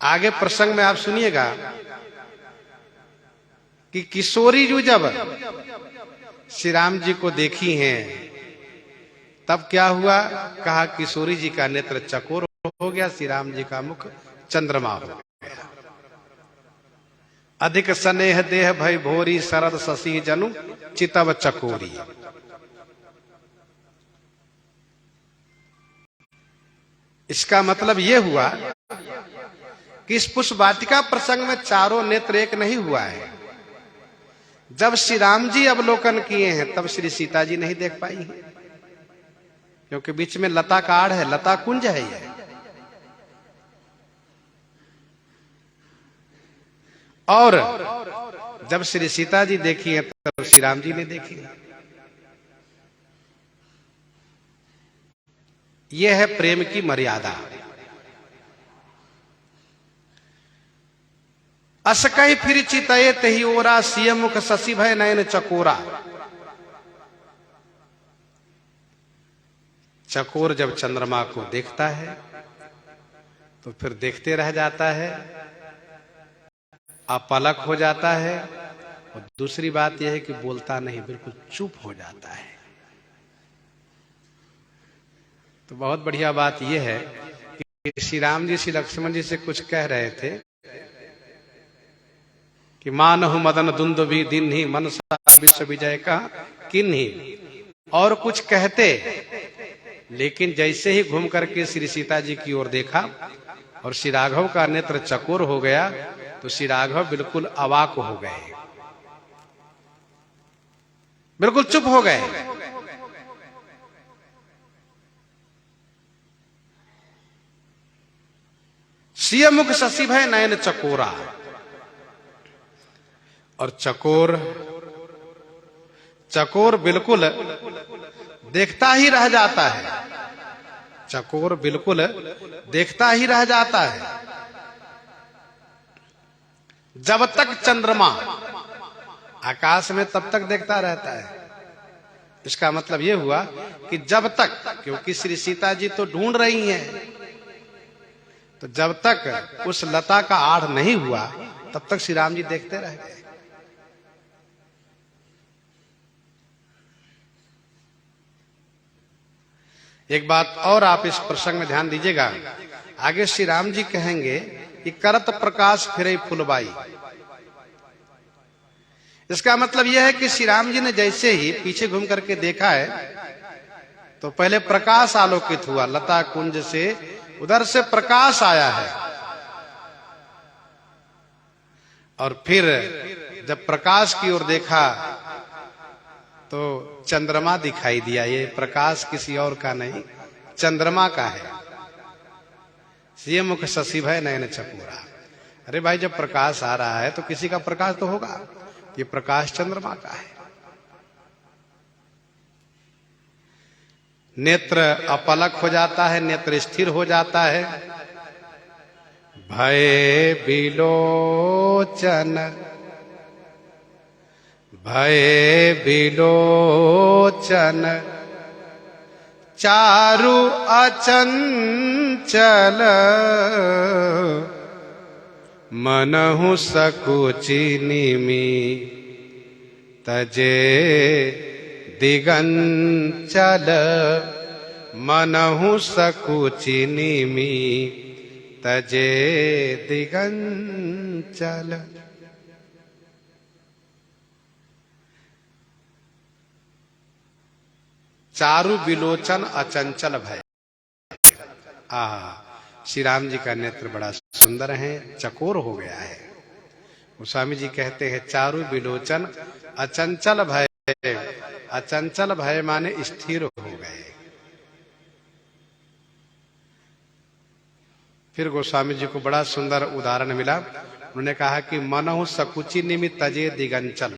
आगे प्रसंग में आप सुनिएगा कि किशोरी जी जब श्री राम जी को देखी हैं, तब क्या हुआ, कहा किशोरी जी का नेत्र चकोर हो गया, श्री राम जी का मुख चंद्रमा हो गया। अधिक स्नेह देह भय भोरी शरद शशि जनु चितव चकोरी। इसका मतलब यह हुआ कि इस पुष्प वाटिका प्रसंग में चारों नेत्र एक नहीं हुआ है। जब श्री राम जी अवलोकन किए हैं तब श्री सीता जी नहीं देख पाई है, क्योंकि बीच में लता का आड़ है, लता कुंज है यह। और जब श्री सीता जी देखी है तब श्री राम जी ने देखी है। यह है प्रेम की मर्यादा। असकहि फिर चितये तहि ओरा सिय मुख शशि भय नयन चकोरा। चकोर जब चंद्रमा को देखता है तो फिर देखते रह जाता है, अपलक हो जाता है, और दूसरी बात यह है कि बोलता नहीं, बिल्कुल चुप हो जाता है। तो बहुत बढ़िया बात यह है कि श्री राम जी श्री लक्ष्मण जी से कुछ कह रहे थे कि मानहु मदन दुंदुभि दीन्हि मनसा विश्व विजय का किन्हि। और कुछ कहते, लेकिन जैसे ही घूम करके श्री सीता जी की ओर देखा और श्री राघव का नेत्र चकोर हो गया तो श्री राघव बिल्कुल अवाक हो गए, बिल्कुल चुप हो गए। सिय मुख शशि भय नयन चकोरा। और चकोर बिल्कुल देखता ही रह जाता है, चकोर बिल्कुल देखता ही रह जाता है जब तक चंद्रमा आकाश में, तब तक देखता रहता है। इसका मतलब यह हुआ कि जब तक, क्योंकि श्री सीता जी तो ढूंढ रही हैं, तो जब तक उस लता का आड़ नहीं हुआ तब तक श्री राम जी देखते रह गए। एक बात और आप इस प्रसंग में ध्यान दीजिएगा, आगे श्री राम जी कहेंगे कि करत प्रकाश फिरे फुलबाई। इसका मतलब यह है कि श्री राम जी ने जैसे ही पीछे घूम करके देखा है तो पहले प्रकाश आलोकित हुआ, लता कुंज से उधर से प्रकाश आया है, और फिर जब प्रकाश की ओर देखा तो चंद्रमा दिखाई दिया। ये प्रकाश किसी और का नहीं, चंद्रमा का है। सिय मुख शशि भय नयन चकोरा। अरे भाई, जब प्रकाश आ रहा है तो किसी का प्रकाश तो होगा, ये प्रकाश चंद्रमा का है। नेत्र अपलक हो जाता है, नेत्र स्थिर हो जाता है। भय बिलोचन, भय बिलोचन चारु अचंचल मनहु सकुचि निमि तजे दिगंचल। मनहु सकुचि निमि तजे दिगंचल। चारु बिलोचन अचंचल भय। श्री राम जी का नेत्र बड़ा सुंदर है, चकोर हो गया है। गोस्वामी जी कहते हैं चारु बिलोचन अचंचल भय। अचंचल भय माने स्थिर हो गए। फिर गोस्वामी जी को बड़ा सुंदर उदाहरण मिला। उन्होंने कहा कि मनहु सकुचि निमि तजे दिगंचल।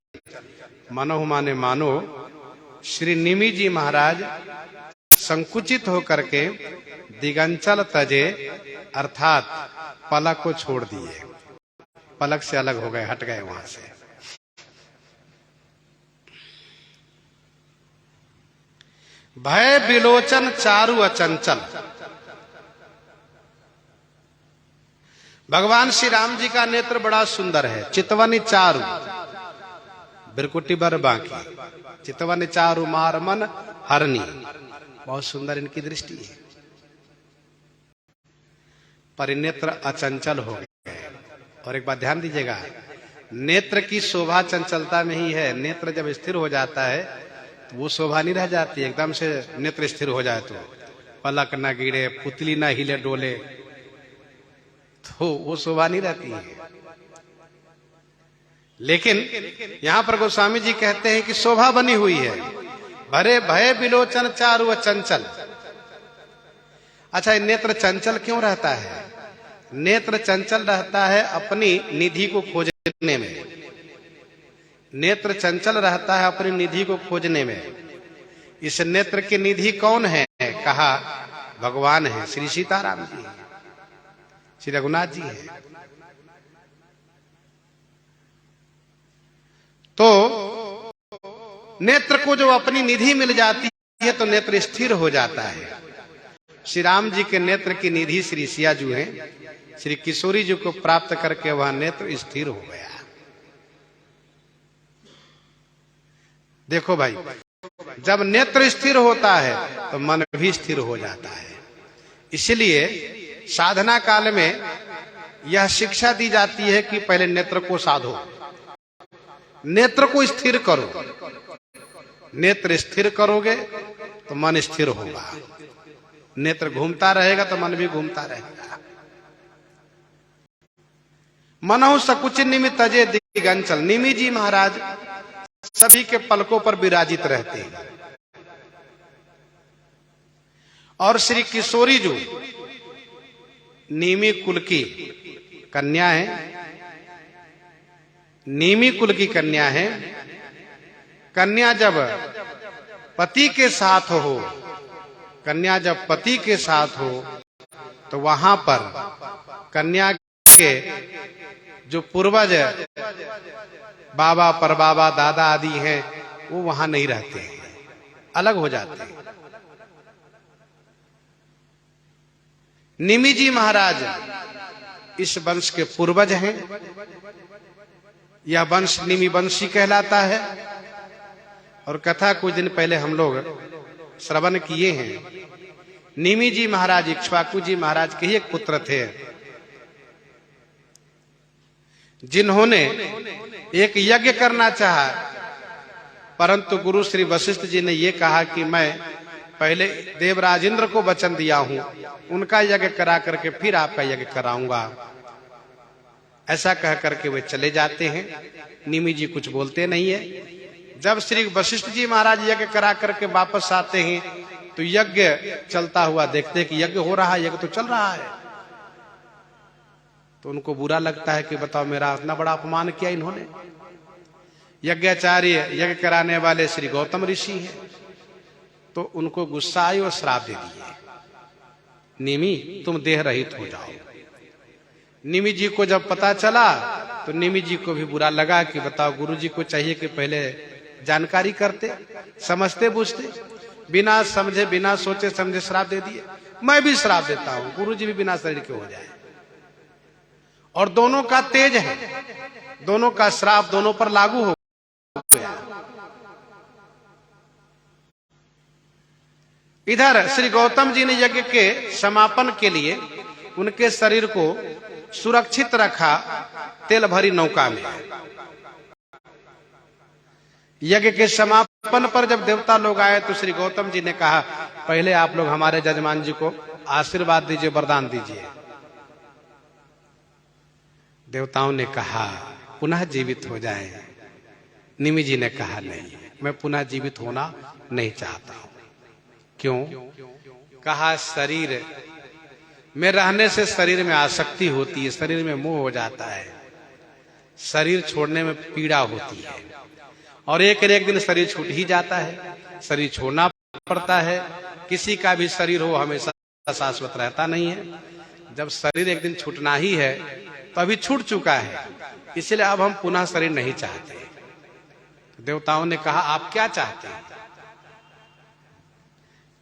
मनहु माने मानो श्री निमि जी महाराज संकुचित होकर के दिगंचल तजे अर्थात पलक को छोड़ दिए, पलक से अलग हो गए, हट गए वहां से। भय बिलोचन चारु अचंचल। भगवान श्री राम जी का नेत्र बड़ा सुंदर है। चितवनी चारु बिरकुटी बर बाकी, चितवन चारु मार मन हरनी। बहुत सुंदर इनकी दृष्टि है। परिनेत्र अचंचल हो गए। और एक बात ध्यान दीजिएगा नेत्र की शोभा चंचलता में ही है। नेत्र जब स्थिर हो जाता है तो वो शोभा नहीं रह जाती। एकदम से नेत्र स्थिर हो जाए तो पलक न गिरे, पुतली न हिले डोले, तो वो शोभा नहीं रहती है। लेकिन यहां पर गोस्वामी जी कहते हैं कि शोभा बनी हुई है। भरे भय बिलोचन चारु चंचल। अच्छा, नेत्र चंचल क्यों रहता है? नेत्र चंचल रहता है अपनी निधि को खोजने में। नेत्र चंचल रहता है अपनी निधि को खोजने में। इस नेत्र की निधि कौन है? कहा भगवान है, श्री सीताराम जी है, श्री रघुनाथ जी है। तो नेत्र को जो अपनी निधि मिल जाती है तो नेत्र स्थिर हो जाता है। श्री राम जी के नेत्र की निधि श्री सिया जी हैं, श्री किशोरी जी को प्राप्त करके वह नेत्र स्थिर हो गया। देखो भाई, जब नेत्र स्थिर होता है तो मन भी स्थिर हो जाता है। इसलिए साधना काल में यह शिक्षा दी जाती है कि पहले नेत्र को साधो, नेत्र को स्थिर करो। नेत्र स्थिर करोगे तो मन स्थिर होगा। नेत्र घूमता रहेगा तो मन भी घूमता रहेगा। मनहु सकुच निमि तजे दिगंचल। निमि जी महाराज सभी के पलकों पर विराजित रहते हैं। और श्री किशोरी जो नीमी कुल की कन्या है, नीमी कुल की कन्या है। कन्या जब पति के साथ हो, कन्या जब पति के साथ हो तो वहां पर कन्या के जो पूर्वज बाबा परबाबा दादा आदि हैं वो वहां नहीं रहते हैं, अलग हो जाते हैं। निमि जी महाराज इस वंश के पूर्वज हैं। यह वंश निमि वंशी कहलाता है। और कथा कुछ दिन पहले हम लोग श्रवण किए हैं। निमि जी महाराज इक्ष्वाकु जी महाराज के ही एक पुत्र थे, जिन्होंने एक यज्ञ करना चाहा, परंतु गुरु श्री वशिष्ठ जी ने ये कहा कि मैं पहले देवराजेंद्र को वचन दिया हूं, उनका यज्ञ करा करके फिर आपका यज्ञ कराऊंगा। ऐसा कह करके वे चले जाते हैं। निमि जी कुछ बोलते नहीं है। जब श्री वशिष्ठ जी महाराज यज्ञ करा करके वापस आते हैं तो यज्ञ चलता हुआ देखते हैं कि यज्ञ हो रहा है, यज्ञ तो चल रहा है। तो उनको बुरा लगता है कि बताओ मेरा इतना बड़ा अपमान किया इन्होंने। यज्ञाचार्य यज्ञ कराने वाले श्री गौतम ऋषि हैं, तो उनको गुस्सा आई और श्राप दे दिए, निमि तुम देह रहित हो जाओ। निमि जी को जब पता चला तो निमि जी को भी बुरा लगा कि बताओ गुरु जी को चाहिए कि पहले जानकारी करते, समझते बूझते। बिना समझे बिना सोचे समझे श्राप दे दिए। मैं भी श्राप देता हूं, गुरु जी भी बिना शरीर के हो जाए। और दोनों का तेज है, दोनों का श्राप दोनों पर लागू हो गया। इधर श्री गौतम जी ने यज्ञ के समापन के लिए उनके शरीर को सुरक्षित रखा तेल भरी नौका में। यज्ञ के समापन पर जब देवता लोग आए तो श्री गौतम जी ने कहा पहले आप लोग हमारे जजमान जी को आशीर्वाद दीजिए, वरदान दीजिए। देवताओं ने कहा पुनः जीवित हो जाए। निमि जी ने कहा नहीं, मैं पुनः जीवित होना नहीं चाहता हूं। क्यों? कहा शरीर में रहने से शरीर में आसक्ति होती है, शरीर में मोह हो जाता है, शरीर छोड़ने में पीड़ा होती है और एक दिन शरीर छूट ही जाता है, शरीर छोड़ना पड़ता है। किसी का भी शरीर हो हमेशा शाश्वत रहता नहीं है। जब शरीर एक दिन छूटना ही है तो अभी छूट चुका है, इसलिए अब हम पुनः शरीर नहीं चाहते। देवताओं ने कहा आप क्या चाहते हैं?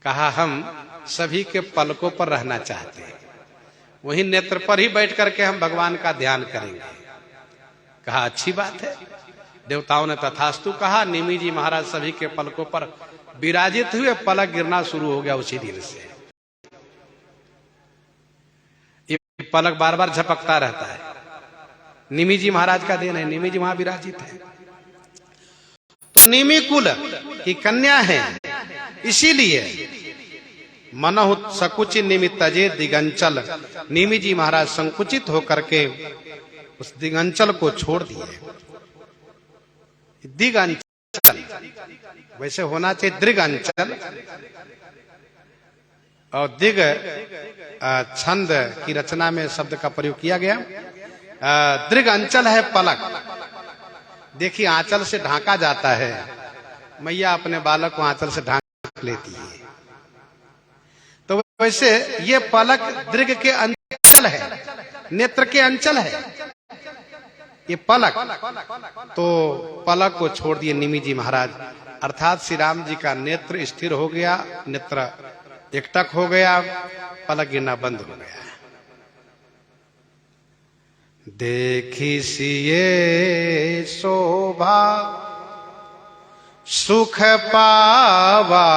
कहा हम सभी के पलकों पर रहना चाहते हैं, वही नेत्र पर ही बैठ करके हम भगवान का ध्यान करेंगे। कहा अच्छी बात है। देवताओं ने तथास्तु कहा। निमि जी महाराज सभी के पलकों पर विराजित हुए, पलक गिरना शुरू हो गया उसी दिन से। ये पलक बार बार झपकता रहता है। निमि जी महाराज का देन है, निमि जी वहां विराजित है। तो निमि कुल की कन्या है, इसीलिए मनहु सकुचित निमित्त तजे दिगंचल, निमि जी महाराज संकुचित होकर के उस दिगंचल को छोड़ दिए। दिगंचल वैसे होना चाहिए दृगंचल, और दिग छंद की रचना में शब्द का प्रयोग किया गया। दृगंचल है पलक। देखिए आंचल से ढांका जाता है, मैया अपने बालक को आंचल से ढांक लेती है। तो वैसे ये पलक दृग के अंचल है, नेत्र के अंचल है ये पलक। तो पलक को छोड़ दिए निमि जी महाराज, अर्थात श्री राम जी का नेत्र स्थिर हो गया, नेत्र एकटक हो गया, पलक गिरना बंद हो गया। देखी सिए शोभा सुख पावा,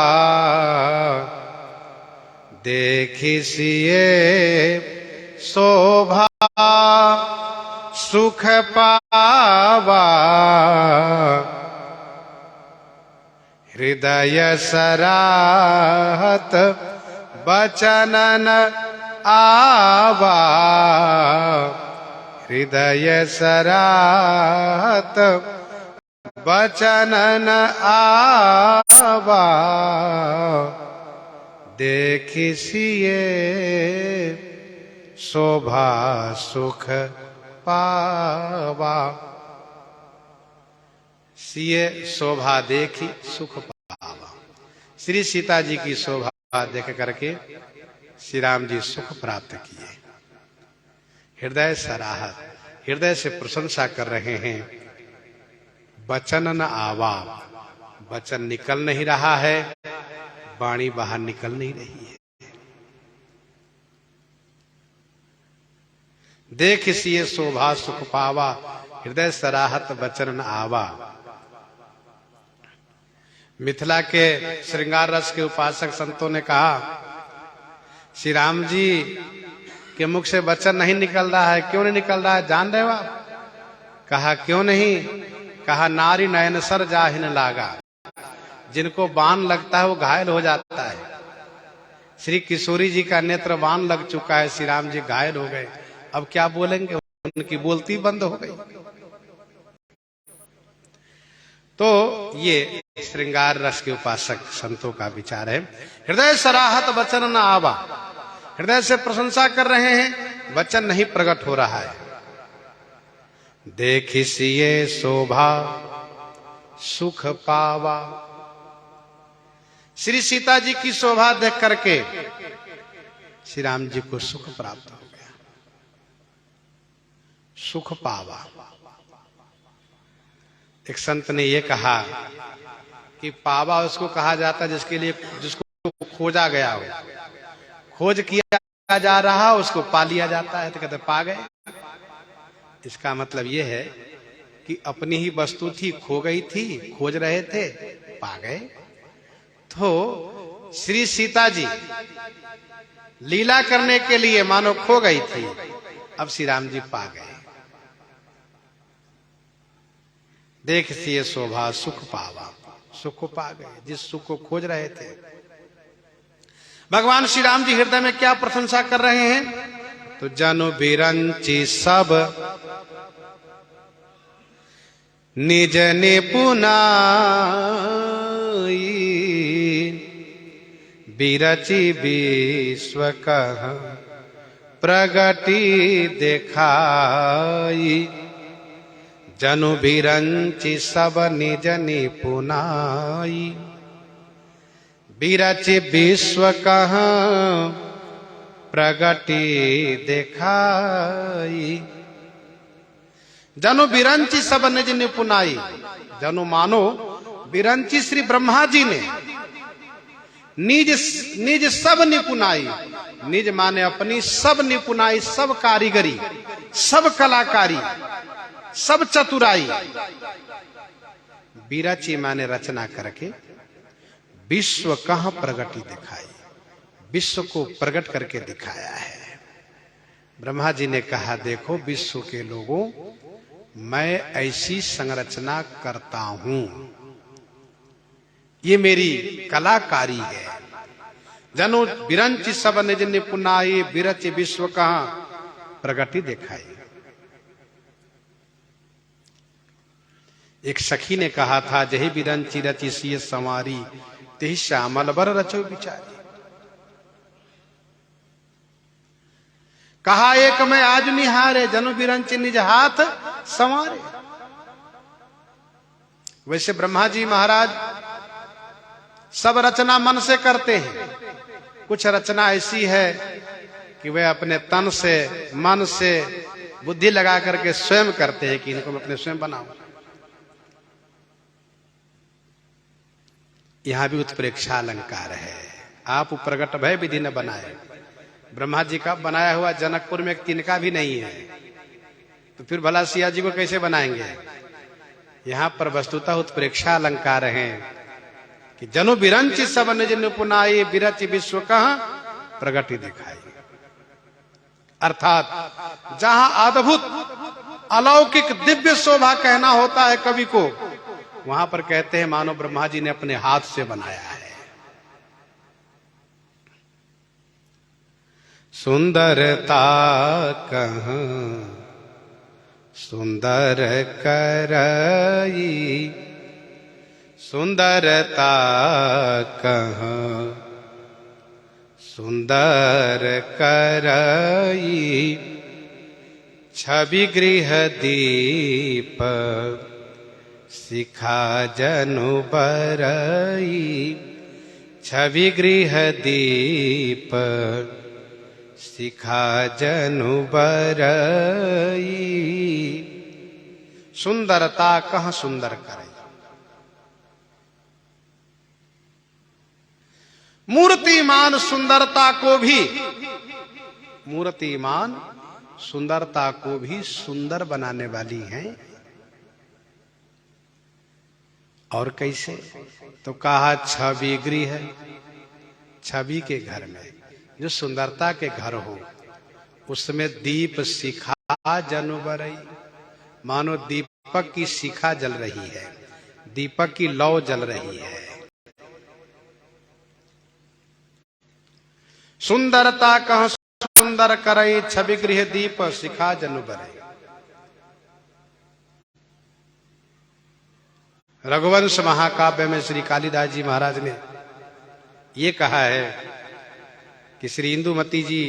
देखी सिए शोभा सुख पावा, हृदय सराहत बचनन आवा, हृदय सराहत बचनन आवा, देखि सिए शोभा सुख पावा। सिए शोभा देखी सुख पावा, श्री सीता जी की शोभा देख करके श्री राम जी सुख प्राप्त किए। हृदय सराहत, हृदय से प्रशंसा कर रहे हैं। वचन न आवा, वचन निकल नहीं रहा है, वाणी बाहर निकल नहीं रही है। देख सिए शोभा सुख पावा, हृदय सराहत वचन न आवा। मिथिला के श्रृंगार रस के उपासक संतों ने कहा, श्री राम जी के मुख से वचन नहीं निकल रहा है। क्यों नहीं निकल रहा है, जान रहे हो आप? कहा क्यों नहीं? कहा नारी नयन सर जाहिन लागा, जिनको बाण लगता है वो घायल हो जाता है। श्री किशोरी जी का नेत्र बाण लग चुका है, श्री राम जी घायल हो गए, अब क्या बोलेंगे? उनकी बोलती बंद हो गई। तो ये श्रृंगार रस के उपासक संतों का विचार है। हृदय सराहत वचन न आवा, हृदय से प्रशंसा कर रहे हैं, वचन नहीं प्रकट हो रहा है। देखि सिए शोभा सुख पावा, श्री सीता जी की शोभा देख करके श्री राम जी को सुख प्राप्त हो गया। सुख पावा। एक संत ने यह कहा कि पावा उसको कहा जाता है जिसके लिए, जिसको खोजा गया हो, खोज किया जा रहा उसको पा लिया जाता है, तो कहते पा गए। इसका मतलब यह है कि अपनी ही वस्तु थी, खो गई थी, खोज रहे थे, पा गए। तो श्री सीता जी लीला करने के लिए मानो खो गई थी, अब श्री राम जी पा गए। देख सिए शोभा सुख पावा, सुख को पा गए, जिस सुख को खोज रहे थे। भगवान श्री राम जी हृदय में क्या प्रशंसा कर रहे हैं? तो जनु बिरंची सब निज निपुनाई, बिरची विश्व कह प्रगति दिखाई। जनु बिरंची सब निज निपुनाई, बिरची विश्व कह प्रगति दिखाई। जनु बिरंची सब निज निपुनाई, जनु मानो बिरंची श्री ब्रह्मा जी ने निज सब निपुनाई, निज माने अपनी सब निपुनाई, सब कारीगरी, सब कलाकारी, सब चतुराई, बिरची माने रचना करके विश्व कहां प्रगति दिखाई, विश्व को प्रकट करके दिखाया है। ब्रह्मा जी ने कहा, देखो विश्व के लोगों, मैं ऐसी संरचना करता हूं, ये मेरी कलाकारी है। जनो बिरंच सब निज निपुनाई, बिरच विश्व कहां प्रगति दिखाई। एक सखी ने कहा था, जही बिरंची रची सिय संवारी, तेहि श्यामल बर रचो बिचारी। कहा एक मैं आज निहारे, जनु बिरंच निज हाथ संवारे। वैसे ब्रह्मा जी महाराज सब रचना मन से करते हैं। कुछ रचना ऐसी है कि वे अपने तन से, मन से, बुद्धि लगा करके स्वयं करते हैं कि इनको मैं अपने स्वयं बनाऊं। यहां भी उत्प्रेक्षा अलंकार है। आप प्रगट भय विधि न बनाए। ब्रह्मा जी का बनाया हुआ जनकपुर में एक तिनका भी नहीं है, तो फिर भला सिया जी को कैसे बनाएंगे। यहां पर वस्तुतः उत्प्रेक्षा अलंकार है कि जनु बिरंच सब निज निपुनाई, बिरच विश्व कहां प्रगति दिखाई। अर्थात जहां अद्भुत अलौकिक दिव्य शोभा कहना होता है कवि को, वहां पर कहते हैं मानो ब्रह्मा जी ने अपने हाथ से बनाया है। सुंदरता कहां सुंदर करई, सुंदरता कहां सुंदर करई, छवि गृह दीप शिखा जनु बरई, छवि गृह दीप शिखा जनु बरई। सुंदरता कहां सुंदर करे। मूर्तिमान सुंदरता को भी, मूर्तिमान सुंदरता को भी सुंदर बनाने वाली हैं। और कैसे? तो कहा छवि गृह, छवि के घर में, जो सुंदरता के घर हो, उसमें दीप शिखा जनु बरई, मानो दीपक की शिखा जल रही है, दीपक की लौ जल रही है। सुंदरता कहां सुंदर करई, छवि गृह दीप शिखा जनु बरई। रघुवंश महाकाव्य में श्री कालिदास जी महाराज ने ये कहा है कि श्री इंदुमती जी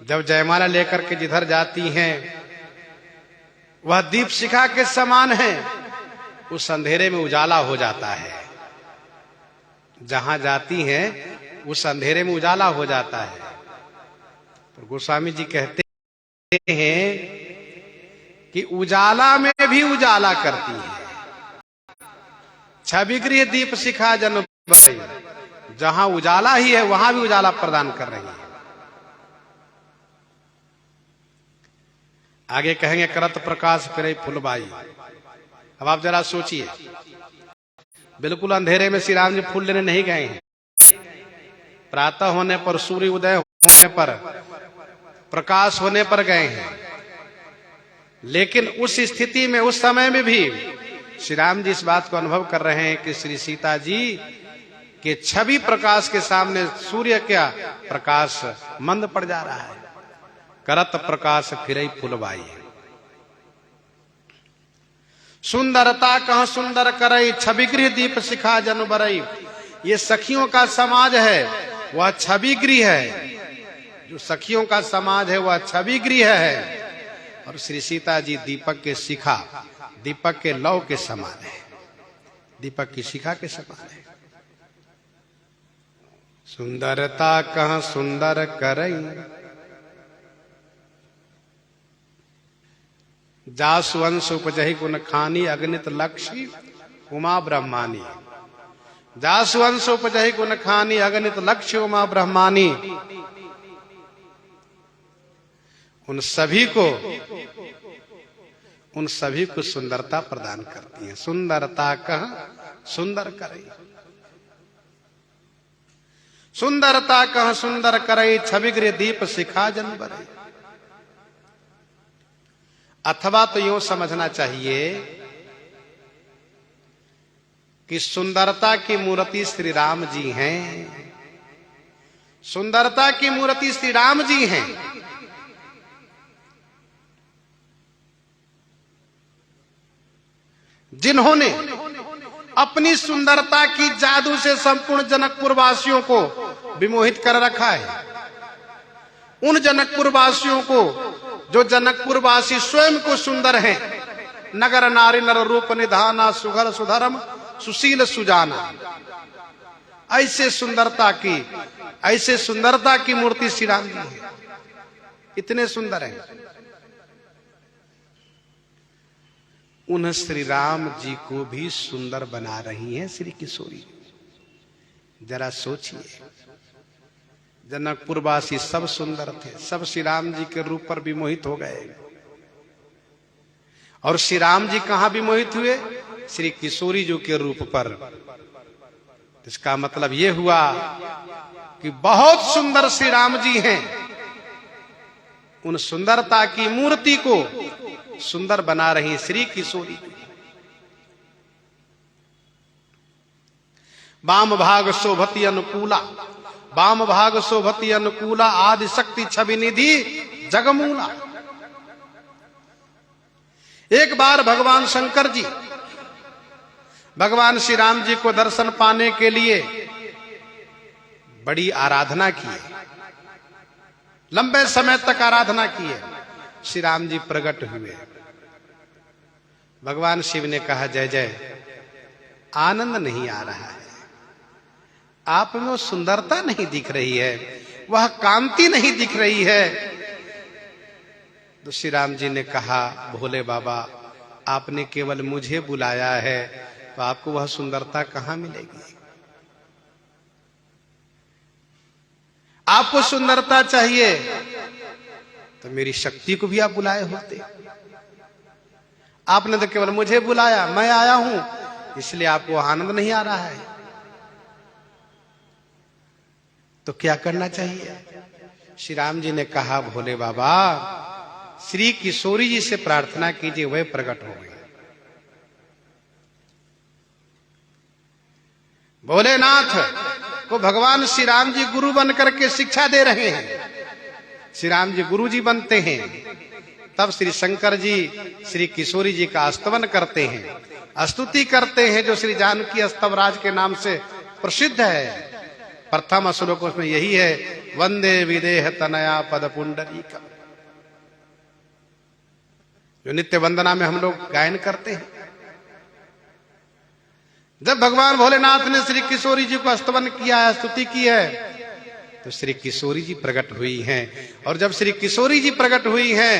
जब जयमाला लेकर के जिधर जाती हैं, वह दीप शिखा के समान है, उस अंधेरे में उजाला हो जाता है। जहां जाती हैं उस अंधेरे में उजाला हो जाता है। तो गोस्वामी जी कहते हैं कि उजाला में भी उजाला करती है। छवि गृह दीप शिखा जनु बरई, जहां उजाला ही है वहां भी उजाला प्रदान कर रही है। आगे कहेंगे करत प्रकाश करे फुलबाई। अब आप जरा सोचिए, बिल्कुल अंधेरे में श्री राम जी फूल लेने नहीं गए हैं। प्रातः होने पर, सूर्य उदय होने पर, प्रकाश होने पर गए हैं। लेकिन उस स्थिति में, उस समय में भी श्री राम जी इस बात को अनुभव कर रहे हैं कि श्री सीता जी के छवि प्रकाश के सामने सूर्य का प्रकाश मंद पड़ जा रहा है। करत प्रकाश फिरई फुलबाई। सुंदरता कहां सुंदर करई, छवि गृह दीप शिखा जनु बरई। ये सखियों का समाज है, वह छवि गृह है। जो सखियों का समाज है वह छवि गृह है। और श्री सीता जी दीपक के शिखा, दीपक के लौ के समान है, दीपक की शिखा के समान है। सुंदरता कहां सुंदर करई, जासु वंश उपजहि गुण खानी, अगणित लक्ष्य उमा ब्रह्मानी। जासु वंश उपजहि गुण खानी, अगणित लक्ष्य उमा ब्रह्मानी। उन सभी को सुंदरता प्रदान करती है। सुंदरता कहां सुंदर करे, सुंदरता कहां सुंदर करे, छवि गृह दीप शिखा जनु बरई। अथवा तो यूं समझना चाहिए कि सुंदरता की मूर्ति श्री राम जी हैं, सुंदरता की मूर्ति श्री राम जी हैं। जिन्होंने अपनी सुंदरता की जादू से संपूर्ण जनकपुर वासियों को विमोहित कर रखा है। उन जनकपुर वासियों को जो जनकपुर वासी स्वयं को सुंदर हैं, नगर नारी नर रूप निधाना सुघर सुधर्म सुशील सुजाना, ऐसे सुंदरता की मूर्ति श्री राम जी है। इतने सुंदर हैं। उन श्री राम जी को भी सुंदर बना रही हैं श्री किशोरी। जरा सोचिए, जनकपुरवासी सब सुंदर थे, सब श्री राम जी के रूप पर विमोहित हो गए। और श्री राम जी कहां विमोहित हुए? श्री किशोरी जी के रूप पर। इसका मतलब यह हुआ कि बहुत सुंदर श्री राम जी हैं। उन सुंदरता की मूर्ति को सुंदर बना रही श्री किशोरी। वाम भाग शोभती अनुकूला, वाम भाग शोभती अनुकूला, आदि शक्ति छवि निधि जगमूला। एक बार भगवान शंकर जी भगवान श्री राम जी को दर्शन पाने के लिए बड़ी आराधना की, लंबे समय तक आराधना की है। श्री राम जी प्रकट हुए। भगवान शिव ने कहा, जय जय, आनंद नहीं आ रहा है, आप में वो सुंदरता नहीं दिख रही है, वह कांति नहीं दिख रही है। तो श्री राम जी ने कहा, भोले बाबा, आपने केवल मुझे बुलाया है, तो आपको वह सुंदरता कहां मिलेगी? आपको सुंदरता चाहिए तो मेरी शक्ति को भी आप बुलाए होते। आपने तो केवल मुझे बुलाया, मैं आया हूं, इसलिए आपको आनंद नहीं आ रहा है। तो क्या करना चाहिए? श्री राम जी ने कहा, भोले बाबा, श्री किशोरी जी से प्रार्थना कीजिए, वह प्रकट हो गए। भोलेनाथ को भगवान श्री राम जी गुरु बन करके शिक्षा दे रहे हैं। श्री राम जी गुरु जी बनते हैं, तब श्री शंकर जी श्री किशोरी जी का स्तवन करते हैं, स्तुति करते हैं, जो श्री जानकी स्तवराज के नाम से प्रसिद्ध है। प्रथम श्लोक उसमें यही है, वंदे विदेह तनया पद पुंडरीक, जो नित्य वंदना में हम लोग गायन करते हैं। जब भगवान भोलेनाथ ने श्री किशोरी जी को स्तवन किया है, स्तुति की है, तो श्री किशोरी जी प्रकट हुई हैं। और जब श्री किशोरी जी प्रकट हुई हैं,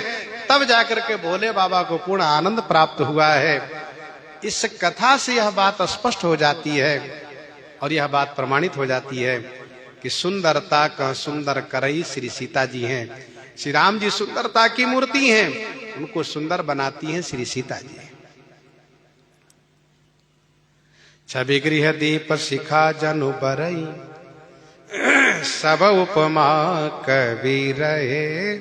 तब जाकर के भोले बाबा को पूर्ण आनंद प्राप्त हुआ है। इस कथा से यह बात स्पष्ट हो जाती है और यह बात प्रमाणित हो जाती है कि सुंदरता का सुंदर करई श्री सीता जी हैं। श्री राम जी सुंदरता की मूर्ति हैं, उनको सुंदर बनाती हैं श्री सीता जी। छवि गृह दीप शिखा जनु बरई, सब उपमा कवि रहे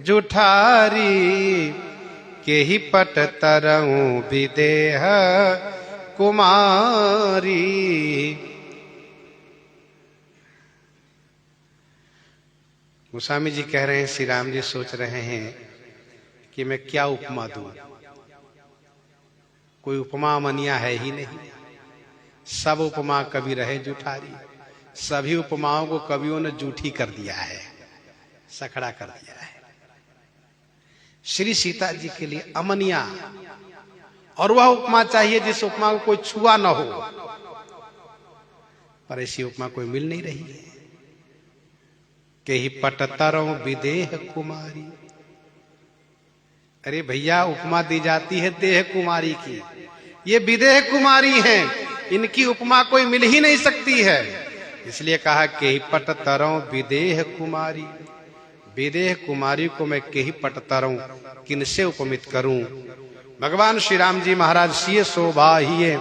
जुठारी, के ही पट तरऊ विदेह कुमारी। गोस्वामी जी कह रहे हैं, श्री राम जी सोच रहे हैं कि मैं क्या उपमा दूं, कोई उपमा मनिया है ही नहीं। सब उपमा कवि रहे जुठारी, सभी उपमाओं को कवियों ने जूठी कर दिया है, सखड़ा कर दिया है। श्री सीता जी के लिए अमनिया, और वह उपमा चाहिए जिस उपमा को कोई छुआ न हो, पर ऐसी उपमा कोई मिल नहीं रही है। के ही पटतरों विदेह कुमारी। अरे भैया, उपमा दी जाती है देह कुमारी की, ये विदेह कुमारी हैं, इनकी उपमा कोई मिल ही नहीं सकती है। इसलिए कहा के ही पटतरों विदेह कुमारी। विदेह कुमारी को मैं के ही पटतरों किनसे उपमित करूं? भगवान श्री राम जी महाराज सिए शोभा हिये,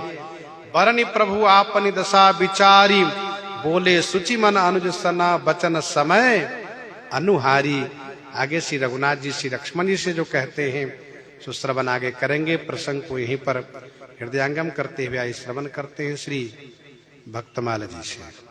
बरनि प्रभु आपनी दशा विचारी, बोले सुचि मन अनुज सना बचन समय अनुहारी। आगे श्री रघुनाथ जी श्री लक्ष्मण जी से जो कहते हैं, सो श्रवण आगे करेंगे। प्रसंग को यहीं पर हृदयांगम करते हुए आइए श्रवण करते हैं श्री भक्तमाल जी से।